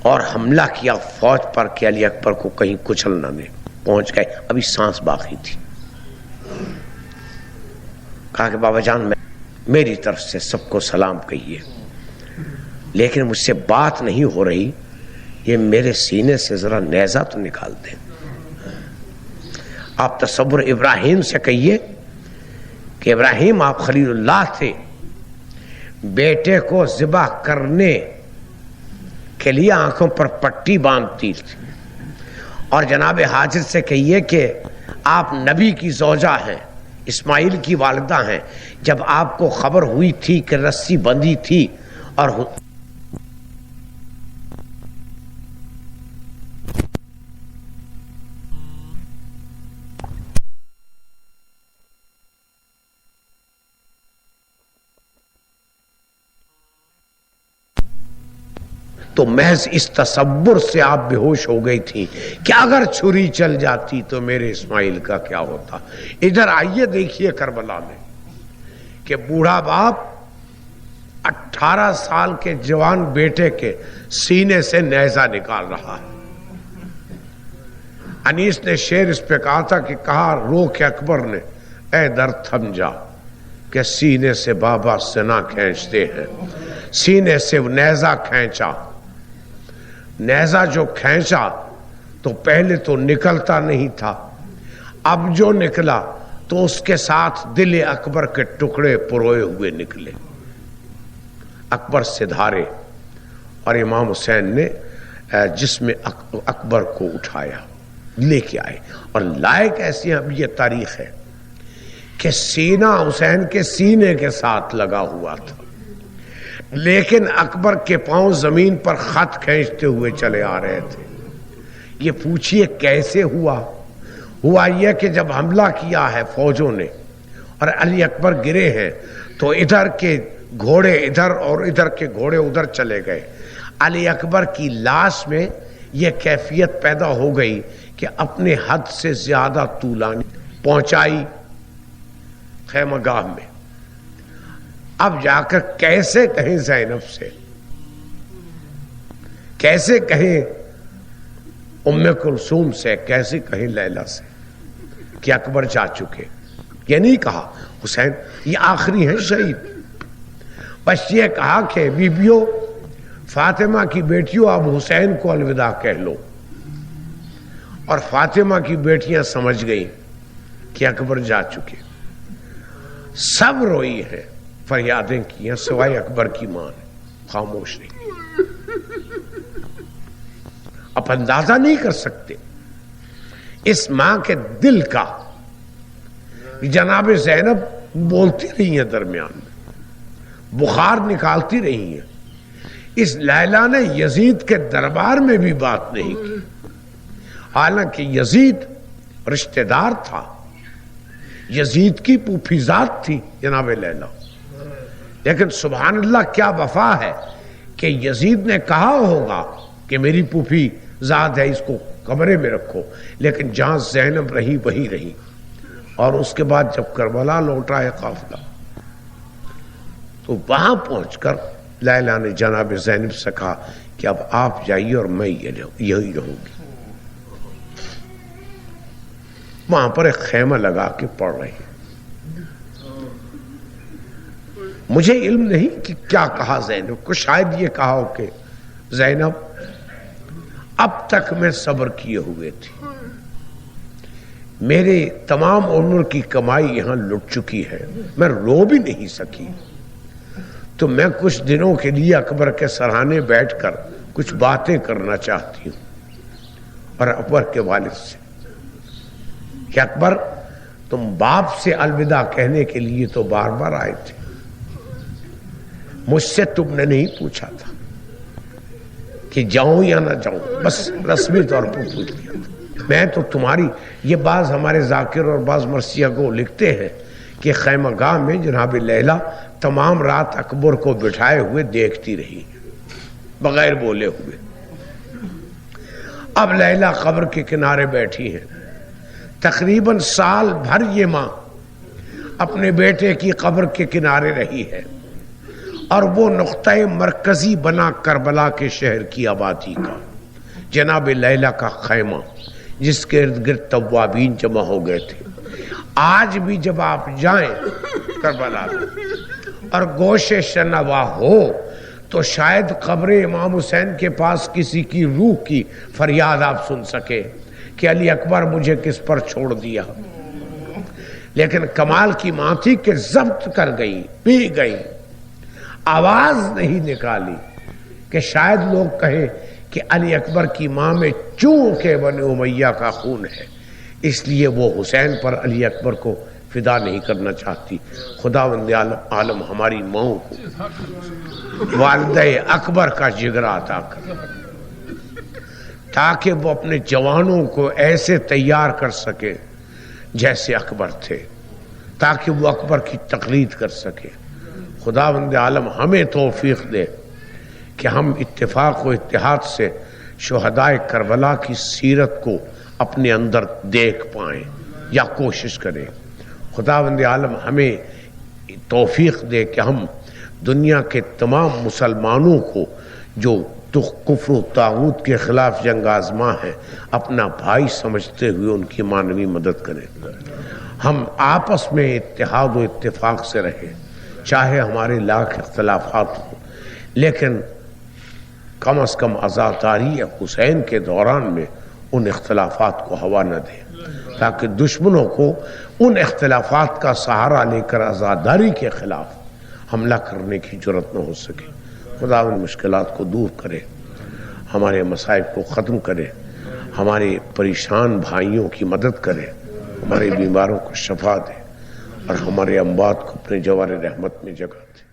اور حملہ کیا فوج پر کہ علی اکبر کو کہیں کچل نہ دے۔ پہنچ گئے، ابھی سانس باقی تھی۔ کہا کہ بابا جان میری طرف سے سب کو سلام کہیے، لیکن مجھ سے بات نہیں ہو رہی، یہ میرے سینے سے ذرا نیزہ تو نکال دیں۔ آپ تصور ابراہیم سے کہیے کہ ابراہیم آپ خلیل اللہ تھے، بیٹے کو ذبح کرنے کے لیے آنکھوں پر پٹی باندھتی تھی اور جناب حاجر سے کہیے کہ آپ نبی کی زوجہ ہیں، اسماعیل کی والدہ ہیں، جب آپ کو خبر ہوئی تھی کہ رسی بندھی تھی اور تو محض اس تصور سے آپ بے ہوش ہو گئی تھی کہ اگر چھری چل جاتی تو میرے اسماعیل کا کیا ہوتا۔ ادھر آئیے دیکھیے کربلا میں کہ بوڑھا باپ 18 سال کے جوان بیٹے کے سینے سے نیزہ نکال رہا ہے۔ انیس نے شعر اس پہ کہا تھا کہ کہا رو کے اکبر نے اے درد تھم جا کہ سینے سے بابا سنا کھینچتے ہیں۔ سینے سے نیزہ کھینچا، نیزہ جو کھینچا تو پہلے تو نکلتا نہیں تھا، اب جو نکلا تو اس کے ساتھ دل اکبر کے ٹکڑے پروئے ہوئے نکلے۔ اکبر سے دھارے اور امام حسین نے جسم اکبر کو اٹھایا، لے کے آئے، اور لائے کیسے اب یہ تاریخ ہے کہ سینہ حسین کے سینے کے ساتھ لگا ہوا تھا، لیکن اکبر کے پاؤں زمین پر خط کھینچتے ہوئے چلے آ رہے تھے۔ یہ پوچھئے کیسے ہوا؟ ہوا یہ کہ جب حملہ کیا ہے فوجوں نے اور علی اکبر گرے ہیں تو ادھر کے گھوڑے ادھر اور ادھر کے گھوڑے ادھر چلے گئے۔ علی اکبر کی لاش میں یہ کیفیت پیدا ہو گئی کہ اپنے حد سے زیادہ طولانی پہنچائی خیمہ گاہ میں۔ اب جا کر کیسے کہیں زینب سے، کیسے کہیں ام کلثوم سے، کیسے کہیں لیلا سے کہ اکبر جا چکے؟ یہ نہیں کہا حسین یہ آخری ہیں شہید، بس یہ کہا کہ بیبیوں فاطمہ کی بیٹیوں اب حسین کو الوداع کہہ لو، اور فاطمہ کی بیٹیاں سمجھ گئیں کہ اکبر جا چکے۔ سب روئی ہیں، فریادیں کی ہیں، سوائے اکبر کی ماں نے خاموش نہیں۔ اب اندازہ نہیں کر سکتے اس ماں کے دل کا۔ جناب زینب بولتی رہی ہیں، درمیان میں بخار نکالتی رہی ہیں۔ اس لیلا نے یزید کے دربار میں بھی بات نہیں کی، حالانکہ یزید رشتہ دار تھا، یزید کی پھوپھی ذات تھی جناب لیلا، لیکن سبحان اللہ کیا وفا ہے کہ یزید نے کہا ہوگا کہ میری پھوپھی ذات ہے، اس کو کمرے میں رکھو، لیکن جہاں زینب رہی وہی رہی۔ اور اس کے بعد جب کربلا لوٹا ہے قافلہ تو وہاں پہنچ کر لیلا نے جناب زینب سے کہا کہ اب آپ جائیے اور میں یہی رہوں گی۔ وہاں پر ایک خیمہ لگا کے پڑھ رہی ہیں۔ مجھے علم نہیں کہ کیا کہا زینب کو، شاید یہ کہا ہو کہ زینب اب تک میں صبر کیے ہوئے تھی، میرے تمام عمر کی کمائی یہاں لٹ چکی ہے، میں رو بھی نہیں سکی، تو میں کچھ دنوں کے لیے اکبر کے سرانے بیٹھ کر کچھ باتیں کرنا چاہتی ہوں۔ اور اکبر کے والد سے کہ اکبر تم باپ سے الوداع کہنے کے لیے تو بار بار آئے تھے، مجھ سے تم نے نہیں پوچھا تھا کہ جاؤں یا نہ جاؤں، بس رسمی طور پر پوچھ لیا تھا۔ میں تو تمہاری یہ بعض ہمارے ذاکر اور بعض مرثیہ کو لکھتے ہیں کہ خیمہ گاہ میں جناب لیلا تمام رات اکبر کو بٹھائے ہوئے دیکھتی رہی بغیر بولے ہوئے۔ اب لیلا قبر کے کنارے بیٹھی ہیں، تقریباً سال بھر یہ ماں اپنے بیٹے کی قبر کے کنارے رہی ہے، اور وہ نقطہ مرکزی بنا کربلا کے شہر کی آبادی کا جناب لیلا کا خیمہ، جس کے ارد گرد توابین جمع ہو گئے تھے۔ آج بھی جب آپ جائیں کربلا میں اور گوش شنوا ہو تو شاید قبر امام حسین کے پاس کسی کی روح کی فریاد آپ سن سکے کہ علی اکبر مجھے کس پر چھوڑ دیا، لیکن کمال کی ماں تھی کہ ضبط کر گئی، پی گئی، آواز نہیں نکالی کہ شاید لوگ کہیں کہ کہ علی اکبر کی ماں میں چونکہ بنی امیہ کا خون ہے اس لیے وہ حسین پر علی اکبر کو فدا نہیں کرنا چاہتی. خداوند عالم ہماری ماؤں کو والدہ اکبر کا جگرا عطا کر تاکہ وہ اپنے جوانوں کو ایسے تیار کر سکے جیسے اکبر تھے، تاکہ وہ اکبر کی تقلید کر سکے. خداوند عالم ہمیں توفیق دے کہ ہم اتفاق و اتحاد سے شہدائے کربلا کی سیرت کو اپنے اندر دیکھ پائیں یا کوشش کریں. خداوند عالم ہمیں توفیق دے کہ ہم دنیا کے تمام مسلمانوں کو جو کفر و طاغوت کے خلاف جنگ آزما ہے اپنا بھائی سمجھتے ہوئے ان کی معنوی مدد کریں. ہم آپس میں اتحاد و اتفاق سے رہیں، چاہے ہمارے لاکھ اختلافات ہوں، لیکن کم از کم عزاداری حسین کے دوران میں ان اختلافات کو ہوا نہ دیں، تاکہ دشمنوں کو ان اختلافات کا سہارا لے کر عزاداری کے خلاف حملہ کرنے کی جرات نہ ہو سکے. خدا ان مشکلات کو دور کرے، ہمارے مصائب کو ختم کرے، ہمارے پریشان بھائیوں کی مدد کرے، ہمارے بیماروں کو شفا دے اور ہمارے اموات کو اپنے جوار رحمت میں جگہ دے.